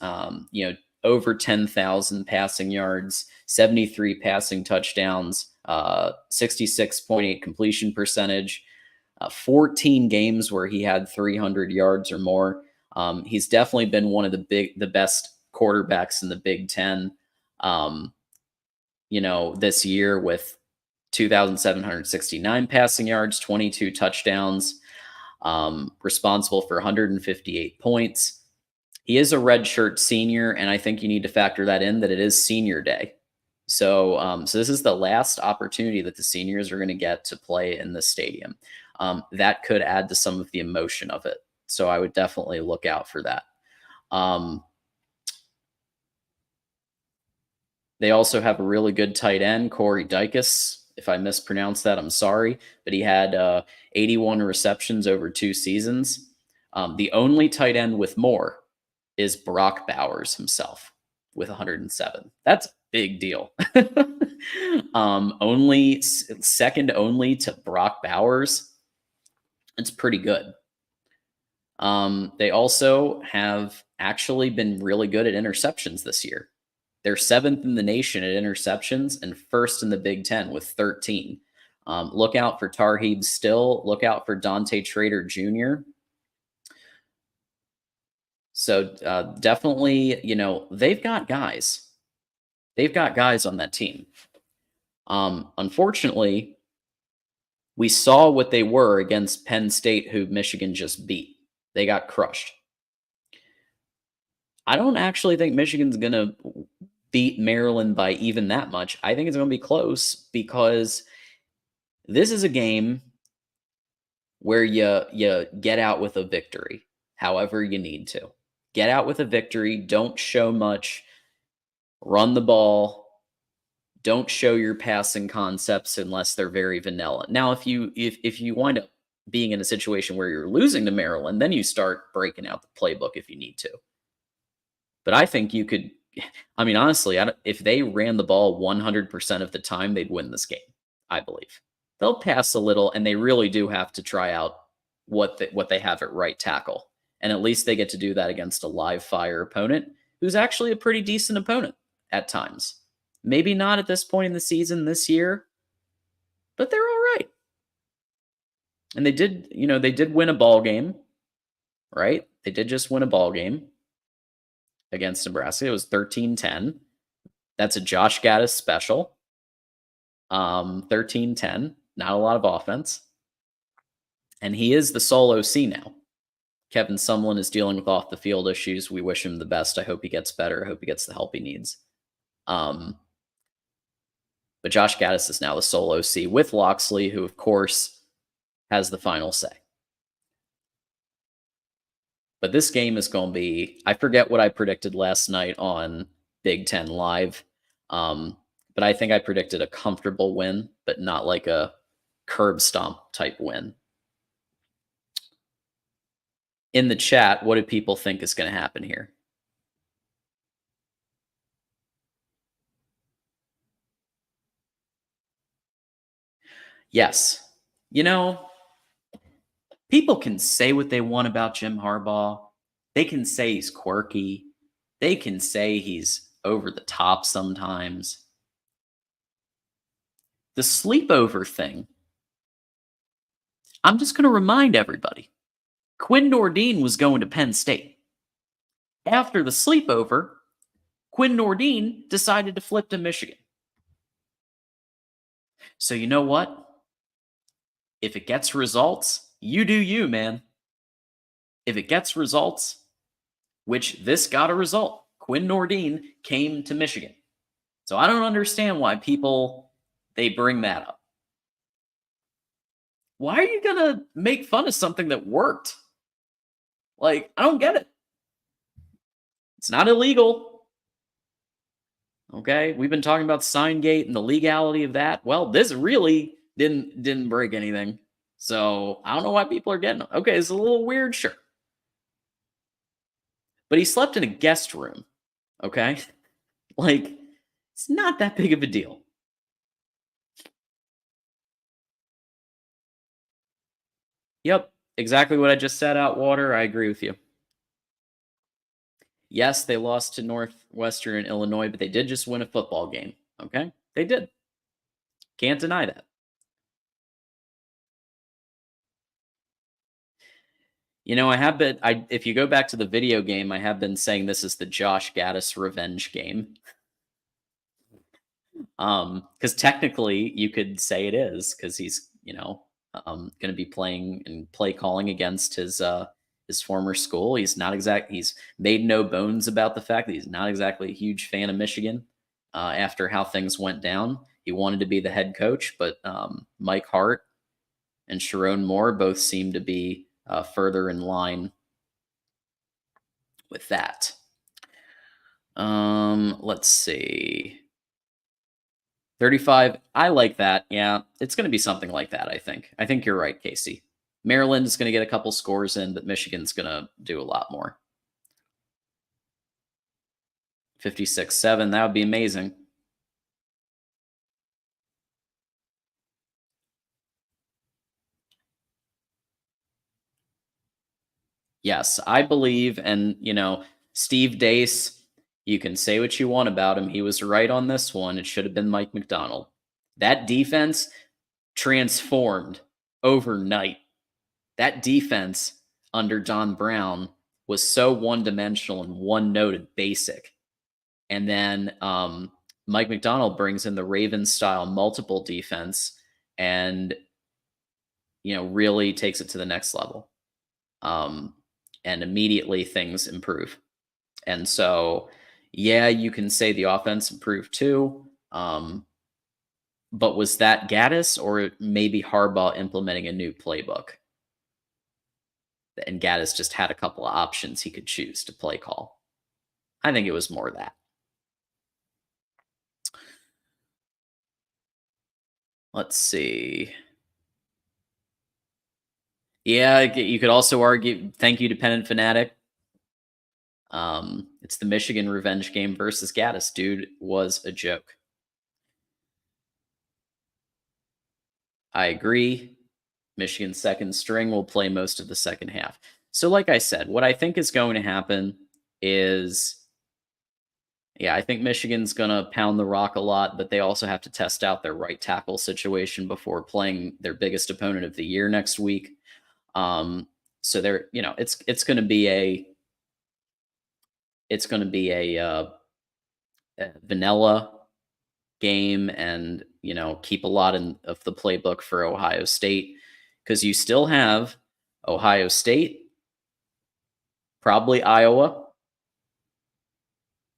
over 10,000 passing yards, 73 passing touchdowns, 66.8 completion percentage, 14 games where he had 300 yards or more. He's definitely been one of the best quarterbacks in the Big Ten. Um, this year with 2,769 passing yards, 22 touchdowns, responsible for 158 points. He is a redshirt senior, and I think you need to factor that in that it is senior day. So this is the last opportunity that the seniors are going to get to play in the stadium. That could add to some of the emotion of it. So I would definitely look out for that. They also have a really good tight end, Corey Dykes. If I mispronounced that, I'm sorry. But he had 81 receptions over 2 seasons. The only tight end with more is Brock Bowers himself with 107. That's a big deal. Only second only to Brock Bowers. It's pretty good. They also have actually been really good at interceptions this year. They're 7th in the nation at interceptions and 1st in the Big Ten with 13. Look out for Tarheeb Still. Look out for Dante Trader Jr. So definitely, they've got guys. They've got guys on that team. Unfortunately, we saw what they were against Penn State, who Michigan just beat. They got crushed. I don't actually think Michigan's going to beat Maryland by even that much. I think it's going to be close because this is a game where you get out with a victory, however you need to. Get out with a victory. Don't show much. Run the ball. Don't show your passing concepts unless they're very vanilla. Now, if you wind up being in a situation where you're losing to Maryland, then you start breaking out the playbook if you need to. But I think you could. I mean, honestly, if they ran the ball 100% of the time, they'd win this game. I believe they'll pass a little, and they really do have to try out what they have at right tackle, and at least they get to do that against a live fire opponent who's actually a pretty decent opponent at times. Maybe not at this point in the season this year, but they're all right. And they did win a ball game, right? They did just win a ball game against Nebraska. It was 13-10. That's a Josh Gaddis special. 13-10. Not a lot of offense. And he is the sole OC now. Kevin Sumlin is dealing with off the field issues. We wish him the best. I hope he gets better. I hope he gets the help he needs. But Josh Gaddis is now the sole OC with Loxley, who, of course, has the final say. But this game is going to be, I forget what I predicted last night on Big Ten Live. But I think I predicted a comfortable win, but not like a curb stomp type win. In the chat, what do people think is going to happen here? Yes. People can say what they want about Jim Harbaugh. They can say he's quirky. They can say he's over the top sometimes. The sleepover thing, I'm just going to remind everybody. Quinn Nordine was going to Penn State. After the sleepover, Quinn Nordine decided to flip to Michigan. So you know what? If it gets results, you do you, man. If it gets results, which this got a result, Quinn Nordine came to Michigan. So I don't understand why they bring that up. Why are you going to make fun of something that worked? Like, I don't get it. It's not illegal. Okay, we've been talking about Signgate and the legality of that. Well, this really didn't break anything. So I don't know why people are getting it. Okay, it's a little weird, sure. But he slept in a guest room. Okay? Like, it's not that big of a deal. Yep, exactly what I just said out, Water. I agree with you. Yes, they lost to Northwestern Illinois, but they did just win a football game. Okay? They did. Can't deny that. I have been. If you go back to the video game, I have been saying this is the Josh Gaddis revenge game. Because technically you could say it is, because he's going to be playing and play calling against his former school. He's made no bones about the fact that he's not exactly a huge fan of Michigan. After how things went down, he wanted to be the head coach, but Mike Hart and Sharon Moore both seem to be further in line with that. Let's see. 35. I like that. Yeah, it's going to be something like that, I think. I think you're right, Casey. Maryland is going to get a couple scores in, but Michigan's going to do a lot more. 56-7. That would be amazing. Yes, I believe. And, Steve Dace, you can say what you want about him. He was right on this one. It should have been Mike McDonald. That defense transformed overnight. That defense under Don Brown was so one-dimensional and one-noted basic. And then Mike McDonald brings in the Ravens-style multiple defense and, really takes it to the next level. And immediately things improve. And so, yeah, you can say the offense improved too. But was that Gaddis or maybe Harbaugh implementing a new playbook? And Gaddis just had a couple of options he could choose to play call. I think it was more that. Let's see. Yeah, you could also argue, thank you, Dependent Fanatic. It's the Michigan revenge game versus Gaddis. Dude was a joke. I agree. Michigan's second string will play most of the second half. So, like I said, what I think is going to happen is, yeah, I think Michigan's going to pound the rock a lot, but they also have to test out their right tackle situation before playing their biggest opponent of the year next week. So they're, it's going to be a vanilla game, and keep a lot of the playbook for Ohio State, because you still have Ohio State, probably Iowa,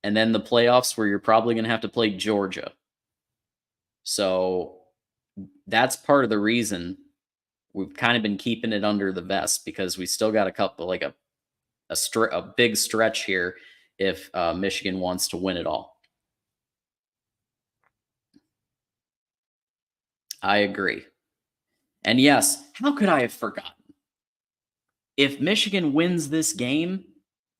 and then the playoffs where you're probably going to have to play Georgia. So that's part of the reason we've kind of been keeping it under the vest, because we still got a couple, like a big stretch here if Michigan wants to win it all. I agree. And yes, how could I have forgotten? If Michigan wins this game,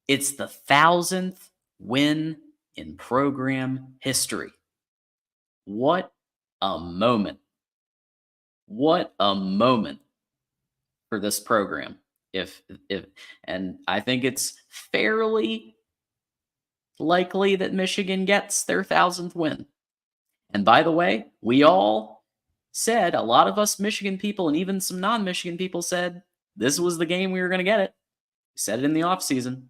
it's the 1,000th win in program history. What a moment. What a moment for this program. And I think it's fairly likely that Michigan gets their 1,000th win. And by the way, we all said, a lot of us Michigan people and even some non-Michigan people said, this was the game we were going to get it. We said it in the offseason.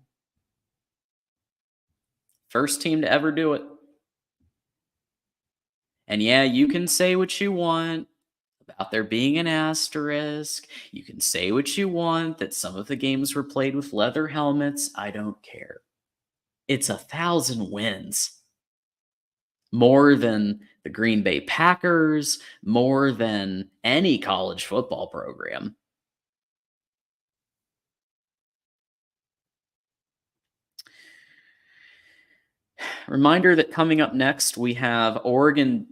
First team to ever do it. And yeah, you can say what you want about there being an asterisk. You can say what you want that some of the games were played with leather helmets. I don't care. It's 1,000 wins. More than the Green Bay Packers, more than any college football program. Reminder that coming up next, we have Oregon.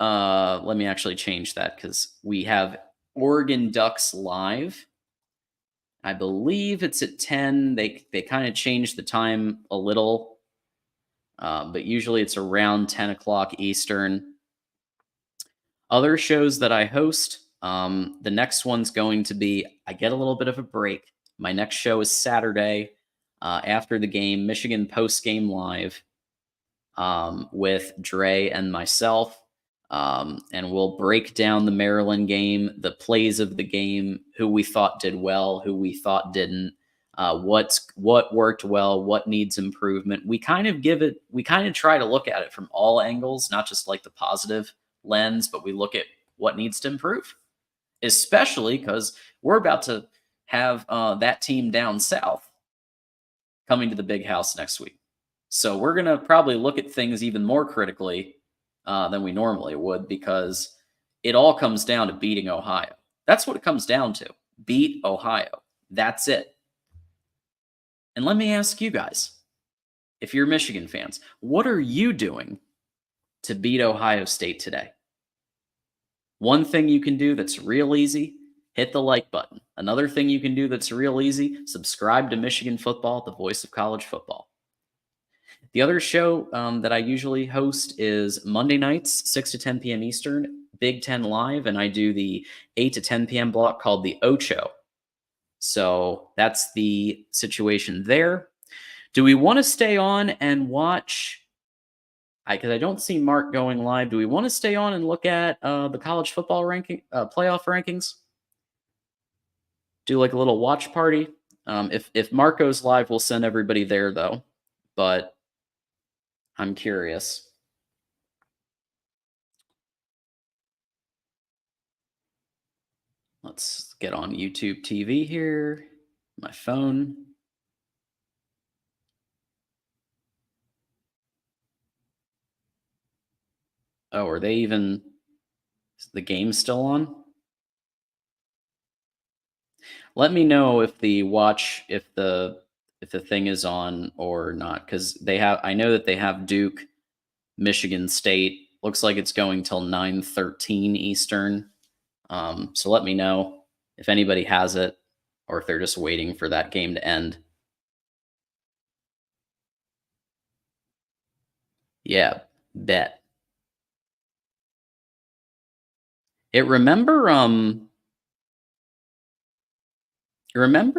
Let me actually change that, because we have Oregon Ducks live. I believe it's at 10. They kind of changed the time a little, but usually it's around 10 o'clock Eastern. Other shows that I host, the next one's going to be, I get a little bit of a break. My next show is Saturday after the game, Michigan post-game live, with Dre and myself. And we'll break down the Maryland game, the plays of the game, who we thought did well, who we thought didn't. what worked well, what needs improvement. We kind of try to look at it from all angles, not just like the positive lens, but we look at what needs to improve, especially because we're about to have that team down south coming to the big house next week. So we're going to probably look at things even more critically than we normally would, because it all comes down to beating Ohio. That's what it comes down to. Beat Ohio. That's it. And let me ask you guys, if you're Michigan fans, what are you doing to beat Ohio State today? One thing you can do that's real easy, hit the like button. Another thing you can do that's real easy, subscribe to Michigan Football, the voice of college football. The other show that I usually host is Monday nights, 6 to 10 p.m. Eastern, Big Ten Live, and I do the 8 to 10 p.m. block called the Ocho. So that's the situation there. Do we want to stay on and watch? Because I don't see Mark going live. Do we want to stay on and look at the college football playoff rankings? Do like a little watch party. If Mark goes live, we'll send everybody there though. But I'm curious. Let's get on YouTube TV here. My phone. Oh, are they even? Is the game still on? Let me know if the thing is on or not, because I know that they have Duke, Michigan State. Looks like it's going till 9:13 Eastern. So let me know if anybody has it, or if they're just waiting for that game to end. Yeah, bet. Remember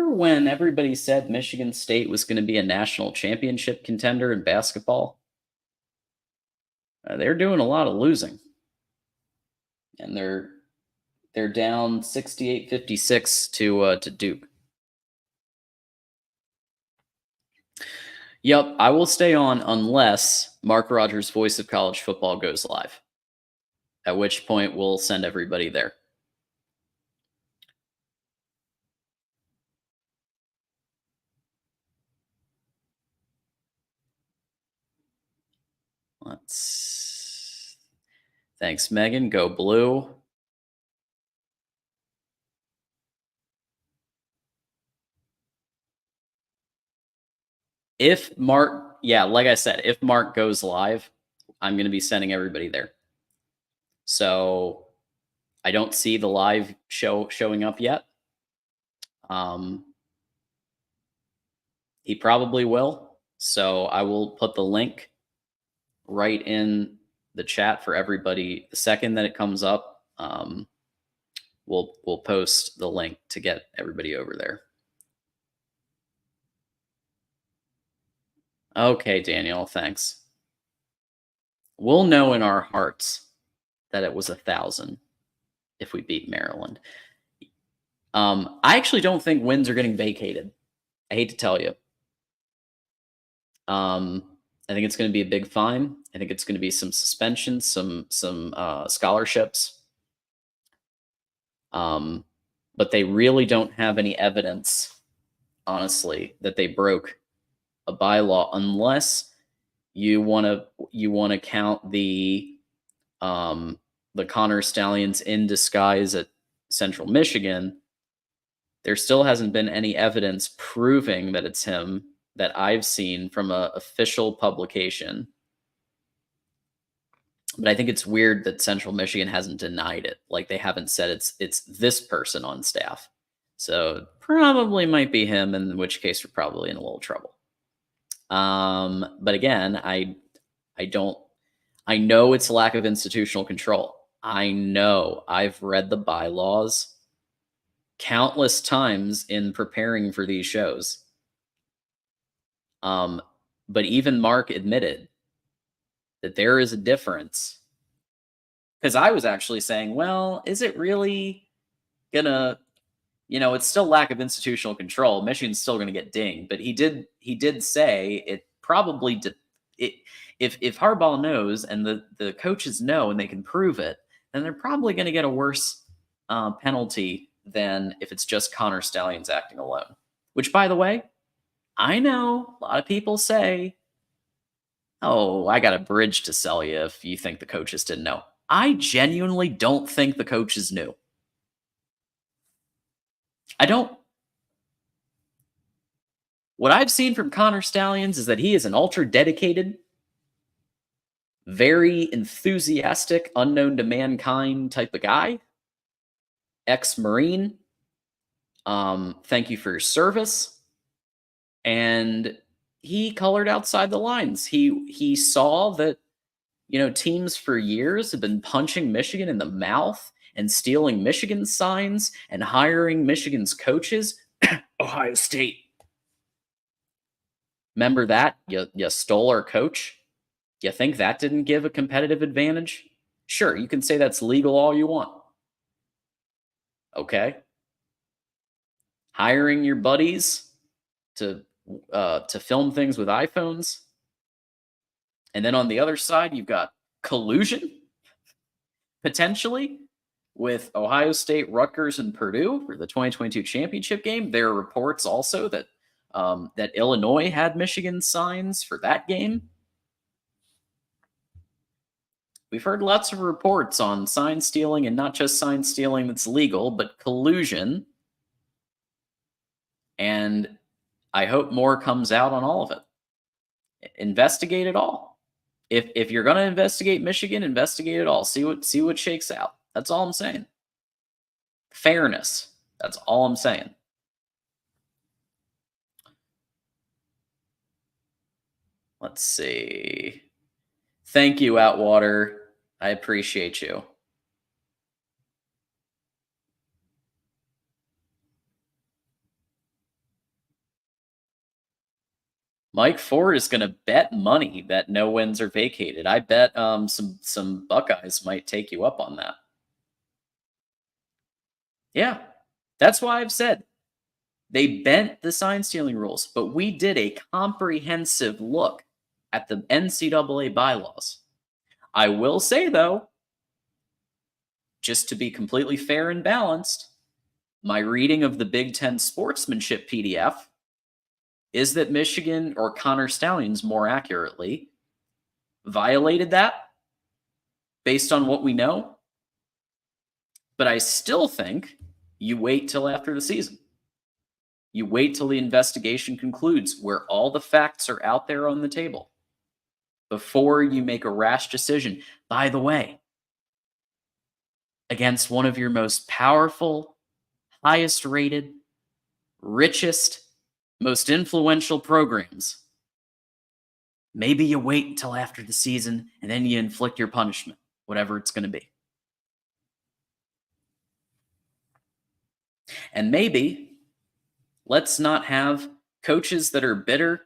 when everybody said Michigan State was going to be a national championship contender in basketball? They're doing a lot of losing, and they're down 68-56 to Duke. Yep, I will stay on unless Mark Rogers' voice of college football goes live, at which point we'll send everybody there. Thanks, Megan. Go blue. If Mark, yeah, like I said, if Mark goes live, I'm going to be sending everybody there. So I don't see the live show showing up yet. He probably will. So I will put the link right in the chat for everybody. The second that it comes up, we'll post the link to get everybody over there. Okay, Daniel, thanks. We'll know in our hearts that it was 1,000 if we beat Maryland. I actually don't think wins are getting vacated. I hate to tell you. I think it's going to be a big fine. I think it's going to be some suspensions, some scholarships. But they really don't have any evidence, honestly, that they broke a bylaw, unless you want to count the Connor Stallions in disguise at Central Michigan. There still hasn't been any evidence proving that it's him that I've seen from an official publication. But I think it's weird that Central Michigan hasn't denied it. Like, they haven't said it's this person on staff. So probably might be him, in which case we're probably in a little trouble. But again, I know it's lack of institutional control. I know I've read the bylaws countless times in preparing for these shows. But even Mark admitted that there is a difference. Because I was actually saying, well, is it really gonna it's still lack of institutional control. Michigan's still going to get dinged, but he did say it probably did. It, if Harbaugh knows and the coaches know and they can prove it, then they're probably going to get a worse penalty than if it's just Connor Stallions acting alone. Which, by the way, I know a lot of people say, "Oh, I got a bridge to sell you if you think the coaches didn't know." I genuinely don't think the coaches knew. I don't. What I've seen from Connor Stallions is that he is an ultra dedicated, very enthusiastic, unknown to mankind type of guy, ex Marine. Thank you for your service. And he colored outside the lines. He saw that teams for years have been punching Michigan in the mouth and stealing Michigan's signs and hiring Michigan's coaches. Ohio State. Remember that? You stole our coach? You think that didn't give a competitive advantage? Sure, you can say that's legal all you want. Okay. Hiring your buddies to film things with iPhones. And then on the other side, you've got collusion, potentially, with Ohio State, Rutgers, and Purdue for the 2022 championship game. There are reports also that that Illinois had Michigan signs for that game. We've heard lots of reports on sign stealing, and not just sign stealing that's legal, but collusion. And I hope more comes out on all of it. Investigate it all. If you're going to investigate Michigan, investigate it all. See what shakes out. That's all I'm saying. Fairness. That's all I'm saying. Let's see. Thank you, Outwater. I appreciate you. Mike Ford is going to bet money that no wins are vacated. I bet some Buckeyes might take you up on that. Yeah, that's why I've said they bent the sign stealing rules, but we did a comprehensive look at the NCAA bylaws. I will say, though, just to be completely fair and balanced, my reading of the Big Ten sportsmanship PDF is that Michigan, or Connor Stallions more accurately, violated that based on what we know. But I still think you wait till after the season. You wait till the investigation concludes, where all the facts are out there on the table, before you make a rash decision. By the way, against one of your most powerful, highest rated, richest, most influential programs, maybe you wait until after the season and then you inflict your punishment, whatever it's going to be. And maybe let's not have coaches that are bitter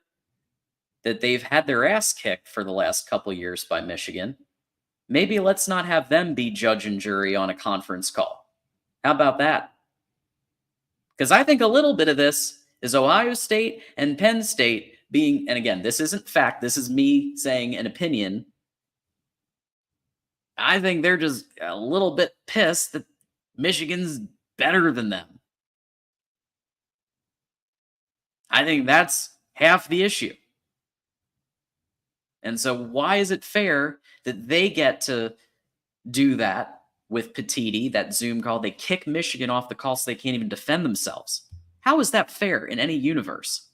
that they've had their ass kicked for the last couple years by Michigan. Maybe let's not have them be judge and jury on a conference call. How about that? Because I think a little bit of this is Ohio State and Penn State being, and again, this isn't fact, this is me saying an opinion. I think they're just a little bit pissed that Michigan's better than them. I think that's half the issue. And so why is it fair that they get to do that with Petiti, that Zoom call? They kick Michigan off the call so they can't even defend themselves. How is that fair in any universe?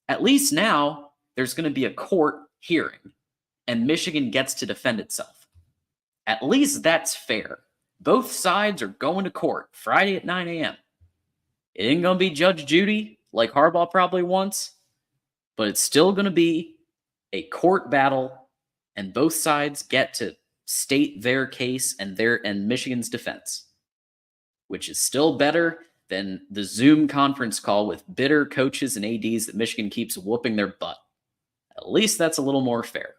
At least now there's going to be a court hearing and Michigan gets to defend itself. At least that's fair. Both sides are going to court Friday at 9 a.m. It ain't going to be Judge Judy like Harbaugh probably wants, but it's still going to be a court battle, and both sides get to state their case and Michigan's defense, which is still better than the Zoom conference call with bitter coaches and ADs that Michigan keeps whooping their butt. At least that's a little more fair.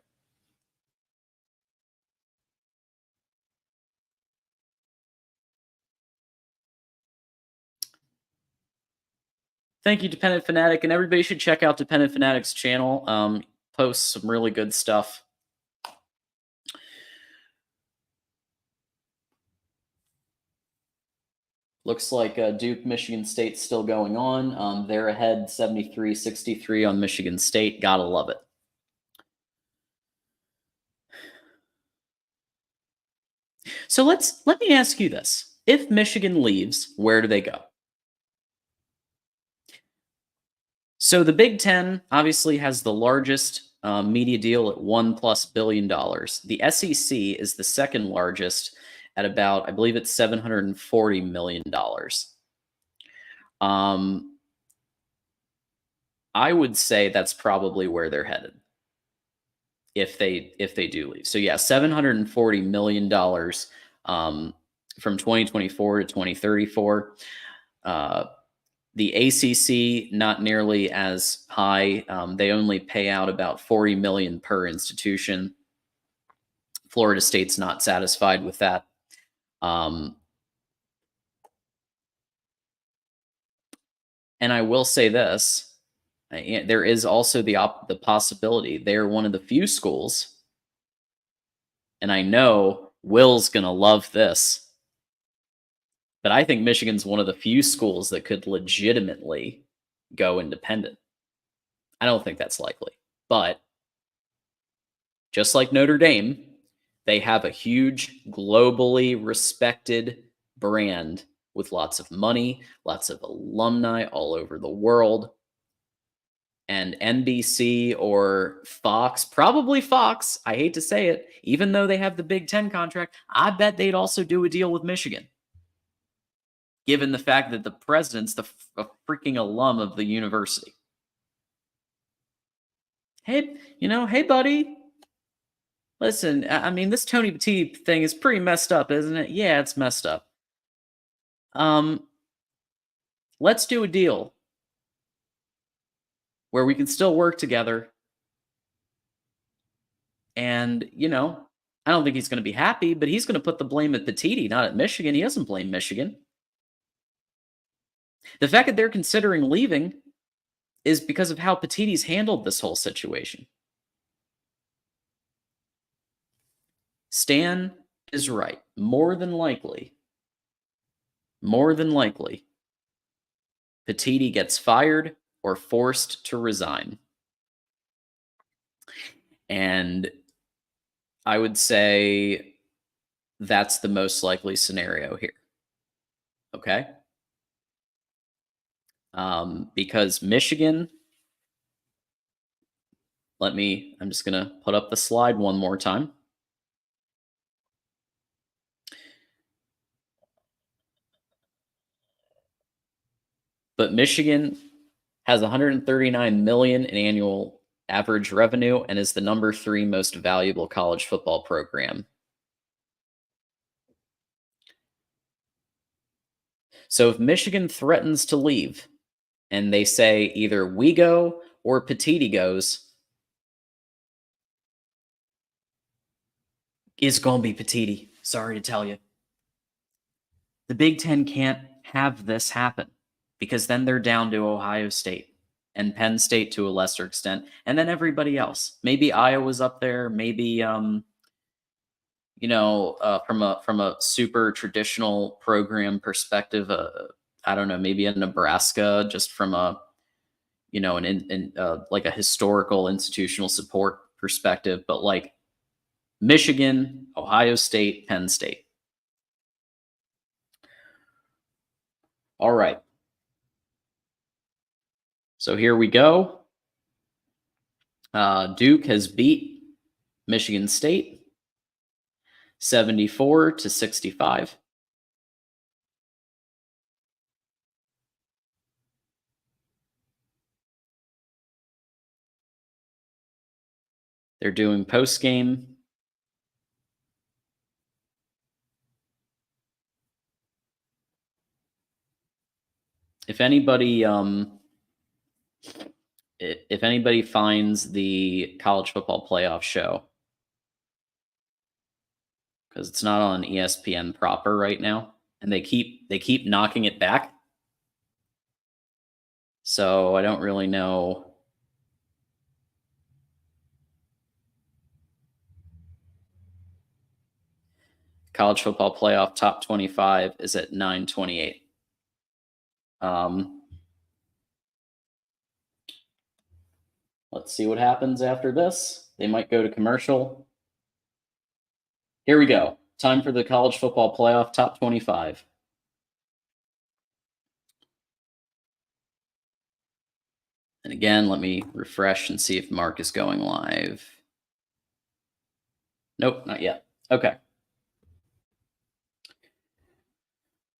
Thank you, Dependent Fanatic, and everybody should check out Dependent Fanatic's channel. Posts some really good stuff. Looks like Duke, Michigan State's still going on. They're ahead 73-63 on Michigan State. Gotta love it. So let me ask you this. If Michigan leaves, where do they go? So the Big Ten obviously has the largest media deal at $1+ billion. The SEC is the second largest at about, I believe it's $740 million. I would say that's probably where they're headed if they do leave. So yeah, $740 million from 2024 to 2034. The ACC, not nearly as high. They only pay out about $40 million per institution. Florida State's not satisfied with that. And I will say this: there is also the possibility they're one of the few schools, and I know Will's gonna love this, but I think Michigan's one of the few schools that could legitimately go independent. I don't think that's likely, but just like Notre Dame, they have a huge, globally respected brand with lots of money, lots of alumni all over the world. And NBC or Fox, probably Fox, I hate to say it, even though they have the Big Ten contract, I bet they'd also do a deal with Michigan, given the fact that the president's a freaking alum of the university. Hey, hey, buddy, listen, I mean, this Tony Petit thing is pretty messed up, isn't it? Yeah, it's messed up. Let's do a deal where we can still work together. And, I don't think he's going to be happy, but he's going to put the blame at Petiti, not at Michigan. He doesn't blame Michigan. The fact that they're considering leaving is because of how Petiti's handled this whole situation. Stan is right. More than likely, Petiti gets fired or forced to resign. And I would say that's the most likely scenario here. Okay? Because Michigan, I'm just going to put up the slide one more time. But Michigan has 139 million in annual average revenue and is the number 3 most valuable college football program. So if Michigan threatens to leave and they say either we go or Petiti goes, it's going to be Petiti. Sorry to tell you. The Big Ten can't have this happen because then they're down to Ohio State and Penn State to a lesser extent, and then everybody else. Maybe Iowa's up there. Maybe from a super traditional program perspective, I don't know, maybe a Nebraska, just from a like a historical institutional support perspective. But like Michigan, Ohio State, Penn State. All right. So here we go. Duke has beat Michigan State 74-65. They're doing post game. If anybody finds the college football playoff show, because it's not on ESPN proper right now, and they keep knocking it back. So I don't really know. College football playoff top 25 is at 928. Um, let's see what happens after this. They might go to commercial. Here we go. Time for the college football playoff top 25. And again, let me refresh and see if Mark is going live. Nope, not yet. Okay.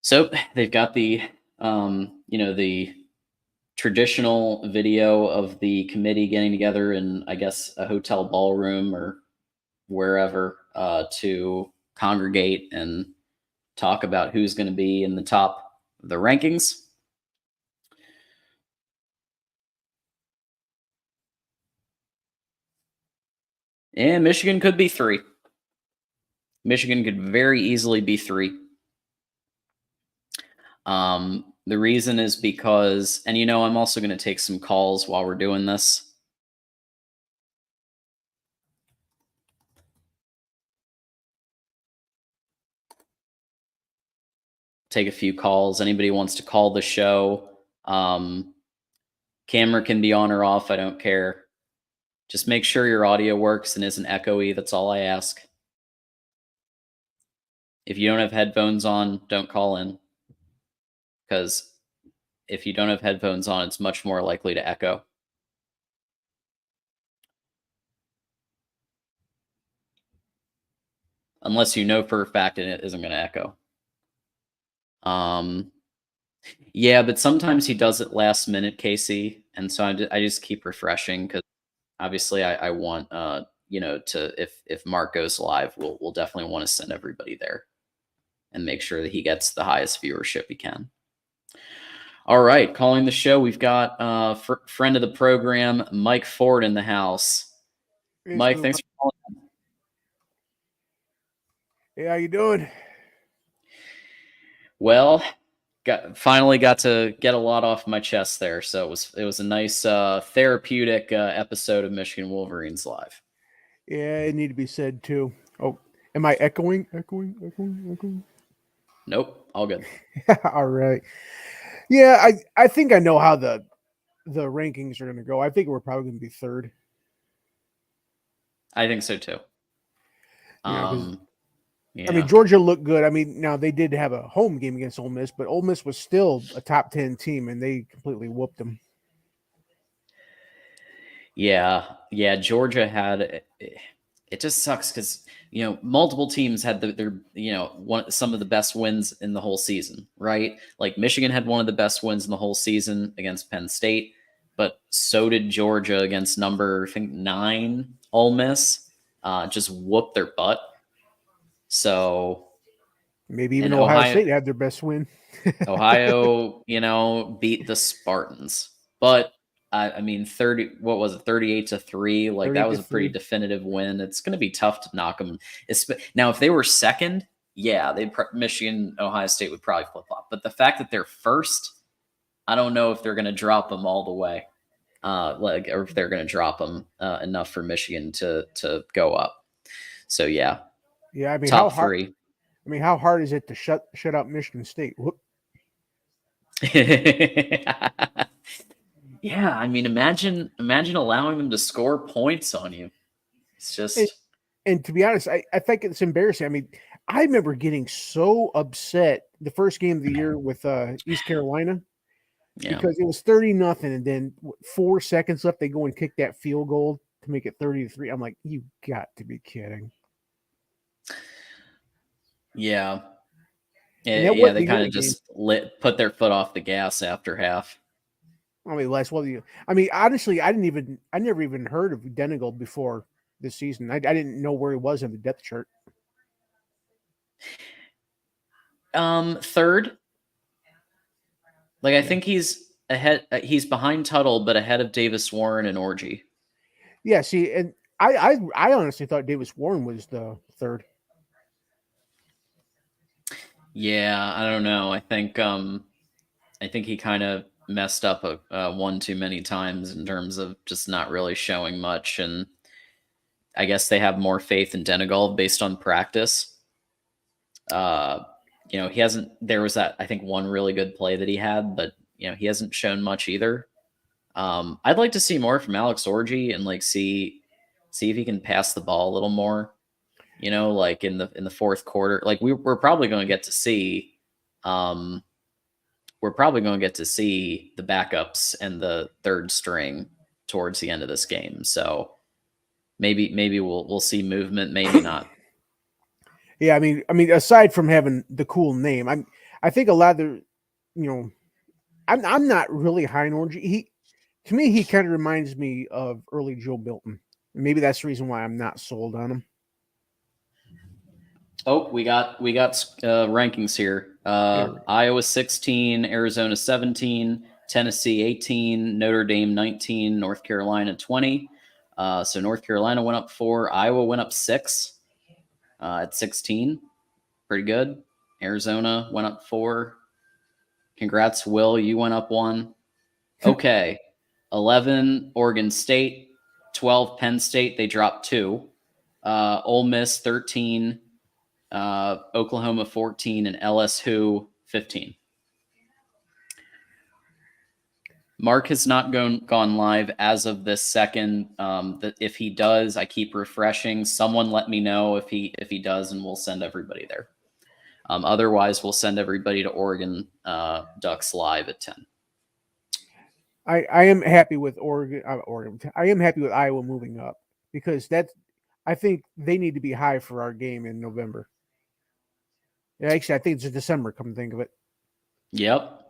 So they've got the the traditional video of the committee getting together in, I guess, a hotel ballroom or wherever to congregate and talk about who's going to be in the top of the rankings. And Michigan could be 3. Michigan could very easily be 3. The reason is because, and I'm also going to take some calls while we're doing this. Take a few calls. Anybody wants to call the show, camera can be on or off. I don't care. Just make sure your audio works and isn't echoey. That's all I ask. If you don't have headphones on, don't call in. Because if you don't have headphones on, it's much more likely to echo. Unless you know for a fact it isn't going to echo. Yeah, but sometimes he does it last minute, Casey. And so I just keep refreshing because obviously I want, if Mark goes live, we'll definitely want to send everybody there and make sure that he gets the highest viewership he can. All right, calling the show, we've got friend of the program, Mike Ford, in the house. Hey, Mike, thanks for calling. Hey, how you doing? Well, finally got to get a lot off my chest there, so it was a nice therapeutic episode of Michigan Wolverines live. Yeah, it need to be said too. Oh, am I echoing? Echoing? Nope, all good. All right. Yeah, I think I know how the rankings are going to go. I think we're probably going to be third. I think so too. Because I mean Yeah. Georgia looked good. I mean now they did have a home game against Ole Miss, but Ole Miss was still a top 10 team, and they completely whooped them. Yeah. Georgia had it just sucks because multiple teams had their some of the best wins in the whole season, right? Like Michigan had one of the best wins in the whole season against Penn State, but so did Georgia against number I think 9 Ole Miss. Just whooped their butt. So Maybe even and Ohio State had their best win. Ohio, beat the Spartans. But I mean, 30, what was it, 38-3? Like, that 38 to was a pretty 3. definitive win. It's going to be tough to knock them. Now, if they were second, yeah, Michigan, Ohio State would probably flip flop. But the fact that they're first, I don't know if they're going to drop them all the way, or if they're going to drop them enough for Michigan to go up. So yeah, Yeah, I mean top 3. how hard is it to shut out Michigan State? Whoop. Yeah, I mean, imagine allowing them to score points on you. It's And, just and to be honest, I think it's embarrassing. I mean, I remember getting so upset the first game of the year with East Carolina yeah, because it was 30-0, and then 4 seconds left, they go and kick that field goal to make it 30-3. I'm like, you got to be kidding. yeah, And that yeah. wasn't They the kind only of game. just put their foot off the gas after half. I mean, last what you? I mean, honestly, I never even heard of Denegal before this season. I didn't know where he was in the depth chart. Third, like I Yeah, think he's ahead. He's behind Tuttle, but ahead of Davis Warren and Orgy. yeah. See, and I honestly thought Davis Warren was the third. Yeah, I don't know. I think he kind of messed up one too many times in terms of just not really showing much. And I guess they have more faith in Denigol based on practice. He hasn't. There was that, I think, one really good play that he had, but he hasn't shown much either. I'd like to see more from Alex Orji and like see if he can pass the ball a little more. Like in the fourth quarter, like we're probably going to get to see. We're probably going to get to see the backups and the third string towards the end of this game. So maybe we'll see movement, maybe not. Yeah, I mean, aside from having the cool name, I think a lot of the, I'm not really high on Orangey. To me, he kind of reminds me of early Joe Milton. Maybe that's the reason why I'm not sold on him. Oh, we got rankings here. Iowa 16, Arizona 17, Tennessee 18, Notre Dame 19, North Carolina 20. So North Carolina went up 4, Iowa went up 6 at 16. Pretty good. Arizona went up 4. Congrats, Will. You went up 1. Okay. 11, Oregon State. 12, Penn State. They dropped 2. Ole Miss 13. Oklahoma 14, and LSU 15. Mark has not gone live as of this second. If he does, I keep refreshing. Someone let me know if he does, and we'll send everybody there. Otherwise, we'll send everybody to Oregon Ducks live at 10. I am happy with Oregon. I am happy with Iowa moving up because I think they need to be high for our game in November. Yeah, actually, I think it's December. Come to think of it. Yep.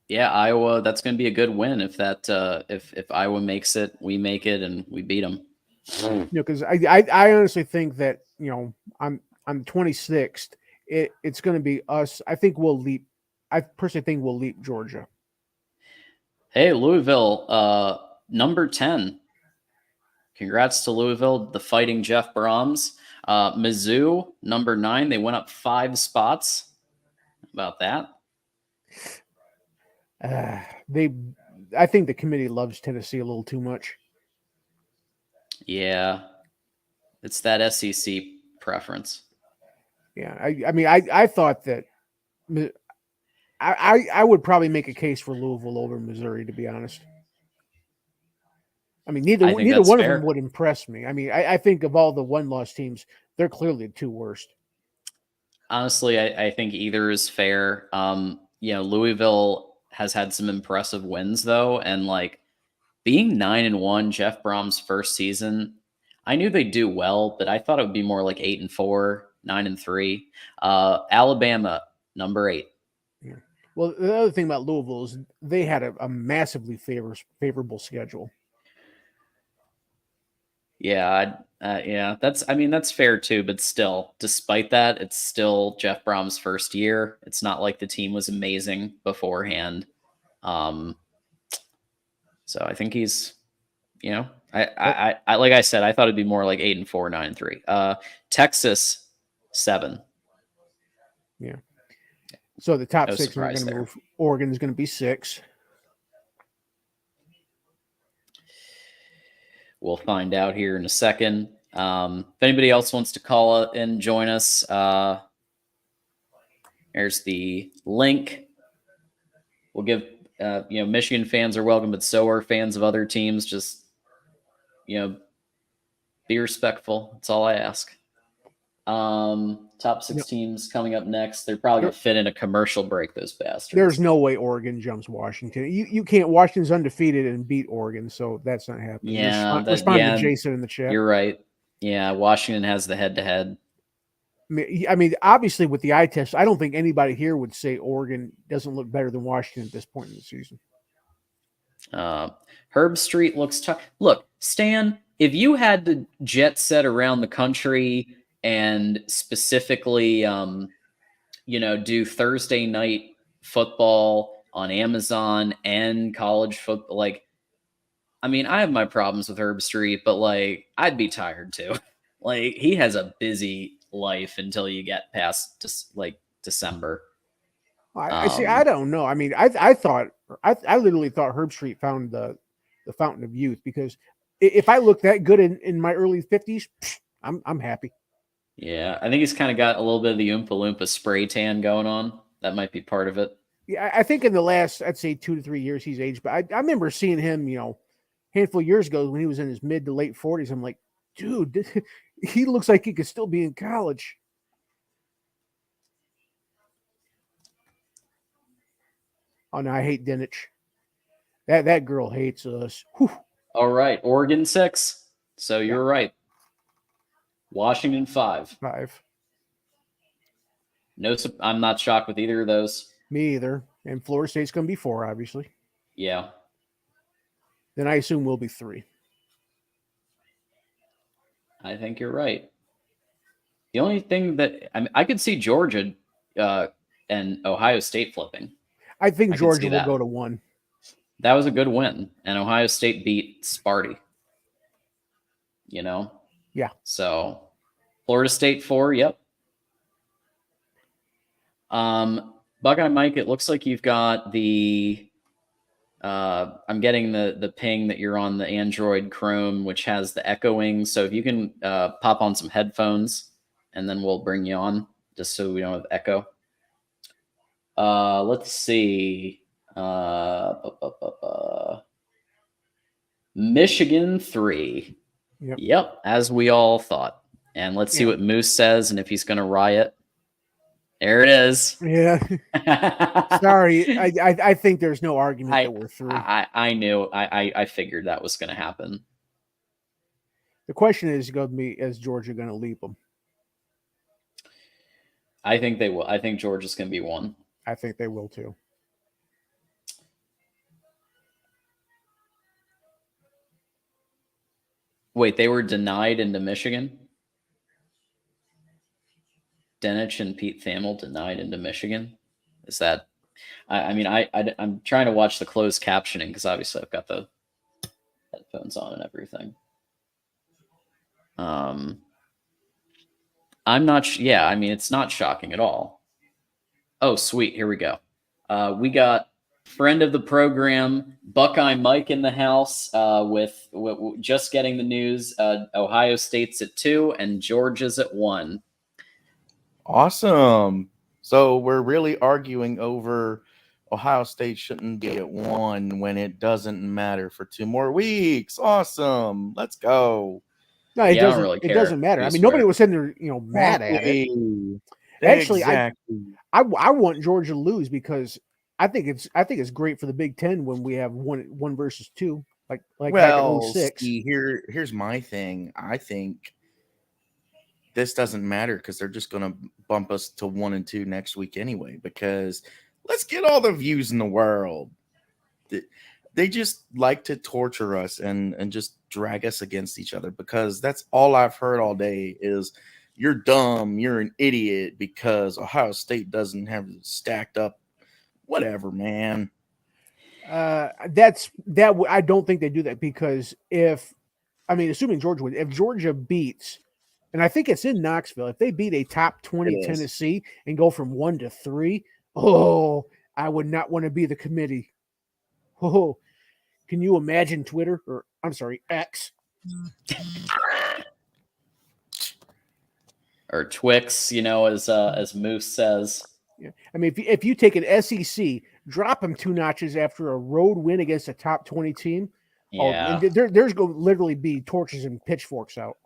Yeah, Iowa. That's going to be a good win if if Iowa makes it, we make it, and we beat them. Because I honestly think that on the 26th, it's going to be us. I think we'll leap. I personally think we'll leap Georgia. Hey, Louisville, number 10. Congrats to Louisville, the Fighting Jeff Brahms. Mizzou, number 9. They went up 5 spots. How about that? I think the committee loves Tennessee a little too much. Yeah, it's that SEC preference. Yeah, I thought that I would probably make a case for Louisville over Missouri, to be honest. I mean, neither one of them would impress me. I mean, I think of all the one-loss teams, they're clearly the 2 worst. Honestly, I think either is fair. Louisville has had some impressive wins though, and like being 9-1, Jeff Brahms' first season, I knew they'd do well, but I thought it would be more like 8-4, 9-3. Alabama, number 8. Yeah. Well, the other thing about Louisville is they had a massively favorable schedule. Yeah, that's fair too. But still, despite that, it's still Jeff Brahms' first year. It's not like the team was amazing beforehand. So I think he's, I like I said, I thought it'd be more like 8-4, 9-3. Texas 7. Yeah. So the top 6 are going to move. Oregon is going to be 6. We'll find out here in a second. If anybody else wants to call and join us, there's the link. We'll give, Michigan fans are welcome, but so are fans of other teams. Just, be respectful. That's all I ask. Top 6 teams coming up next. They're probably going to fit in a commercial break, those bastards. There's no way Oregon jumps Washington. You can't. Washington's undefeated and beat Oregon, so that's not happening. Yeah, respond to Jason in the chat. You're right. Yeah, Washington has the head-to-head. I mean, obviously with the eye test, I don't think anybody here would say Oregon doesn't look better than Washington at this point in the season. Herb Street looks tough. Look, Stan, if you had to jet set around the country and specifically, do Thursday night football on Amazon and college football, I have my problems with Herb Street, but I'd be tired too. He has a busy life until you get past just December. I see. I don't know. I mean, I literally thought Herb Street found the fountain of youth, because if I look that good in my early 50s, I'm happy. Yeah, I think he's kind of got a little bit of the Oompa Loompa spray tan going on. That might be part of it. Yeah, I think in the last, I'd say 2 to 3 years, he's aged. But I remember seeing him, a handful of years ago when he was in his mid to late 40s. I'm like, dude, he looks like he could still be in college. Oh no, I hate Dinich. That girl hates us. Whew. All right, Oregon 6. So you're right. Washington 5. 5. No, I'm not shocked with either of those. Me either. And Florida State's going to be 4, obviously. Yeah. Then I assume we'll be 3. I think you're right. The only thing that I could see Georgia and Ohio State flipping. I think Georgia will go to 1. That was a good win, and Ohio State beat Sparty. Yeah. So Florida State 4. Yep. Buckeye Mike, it looks like you've got the. I'm getting the ping that you're on the Android Chrome, which has the echoing. So if you can pop on some headphones, and then we'll bring you on, just so we don't have echo. Let's see. Michigan 3. Yep, as we all thought. And let's see what Moose says and if he's going to riot. There it is. Yeah. Sorry, I think there's no argument that we're 3. I knew. I figured that was going to happen. The question is going to be, is Georgia going to leap them? I think they will. I think Georgia's going to be 1. I think they will too. Wait, they were denied into Michigan? Dinich and Pete Thamel denied into Michigan? Is that... I'm trying to watch the closed captioning because obviously I've got the headphones on and everything. I'm not... it's not shocking at all. Oh, sweet. Here we go. We got friend of the program, Buckeye Mike, in the house with just getting the news. Ohio State's at 2 and Georgia's at 1. Awesome. So we're really arguing over Ohio State shouldn't be at 1 when it doesn't matter for 2 more weeks. Awesome. Let's go. No, it doesn't. Really it doesn't matter. I mean, nobody was sitting there, mad at it. Actually, exactly. I want Georgia to lose because I think it's great for the Big Ten when we have one versus 2, like back in 06. See, here's my thing. I think this doesn't matter because they're just going to bump us to 1 and 2 next week anyway. Because let's get all the views in the world. They just like to torture us and just drag us against each other, because that's all I've heard all day is you're dumb, you're an idiot because Ohio State doesn't have it stacked up. Whatever, man. I don't think they do that, because assuming Georgia wins, if Georgia beats, and I think it's in Knoxville, if they beat a top 20 Tennessee and go from 1 to 3, I would not want to be the committee. Oh, can you imagine Twitter, or I'm sorry, X? Or Twix, as Moose says. Yeah. I mean, if you take an SEC, drop them 2 notches after a road win against a top 20 team, there's going to literally be torches and pitchforks out.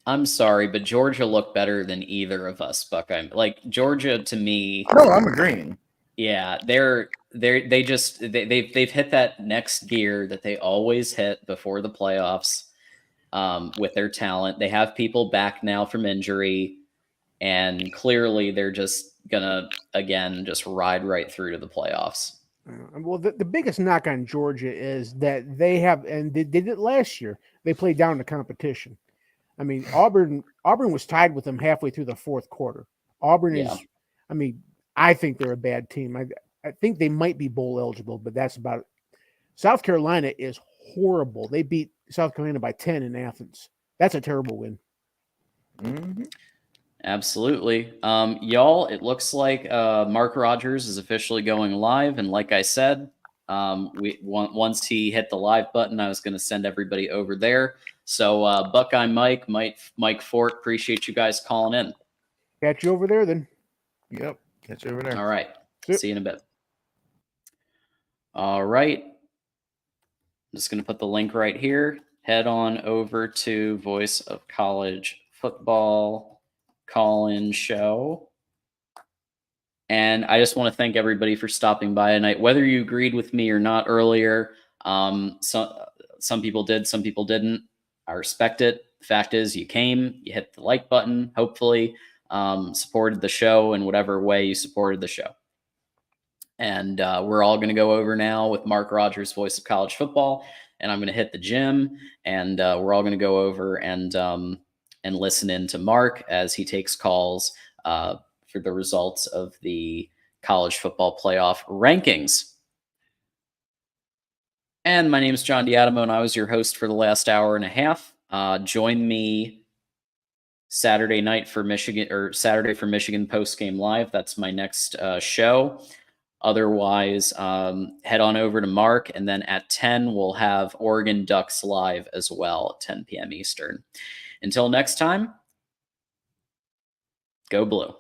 I'm sorry, but Georgia looked better than either of us, Buckeye. Like, Georgia, to me... No, I'm agreeing. Yeah, they've hit that next gear that they always hit before the playoffs with their talent. They have people back now from injury, and clearly they're just gonna again just ride right through to the playoffs. Well, the biggest knock on Georgia is that they have, and they did it last year, they played down the competition. I mean, Auburn was tied with them halfway through the 4th quarter. Auburn is, I think they're a bad team. I think they might be bowl eligible, but that's about it. South Carolina is horrible. They beat South Carolina by 10 in Athens. That's a terrible win. Mm-hmm. Absolutely. Y'all, it looks like Mark Rogers is officially going live. And like I said, once he hit the live button, I was going to send everybody over there. So Buckeye Mike Fort, appreciate you guys calling in. Catch you over there then. Yep. Catch you over there. All right. Yep. See you in a bit. All right. I'm just going to put the link right here. Head on over to Voice of College Football call-in show. And I just want to thank everybody for stopping by tonight. Whether you agreed with me or not earlier, some people did, some people didn't. I respect it. The fact is, you came, you hit the like button, hopefully supported the show in whatever way you supported the show. And we're all going to go over now with Mark Rogers, Voice of College Football, and I'm going to hit the gym, and we're all going to go over and listen in to Mark as he takes calls for the results of the college football playoff rankings. And my name is John D'Adamo, and I was your host for the last hour and a half. Join me Saturday night for Michigan, or Saturday for Michigan Post Game Live. That's my next show. Otherwise, head on over to Mark, and then at 10, we'll have Oregon Ducks live as well at 10 p.m. Eastern. Until next time, go Blue.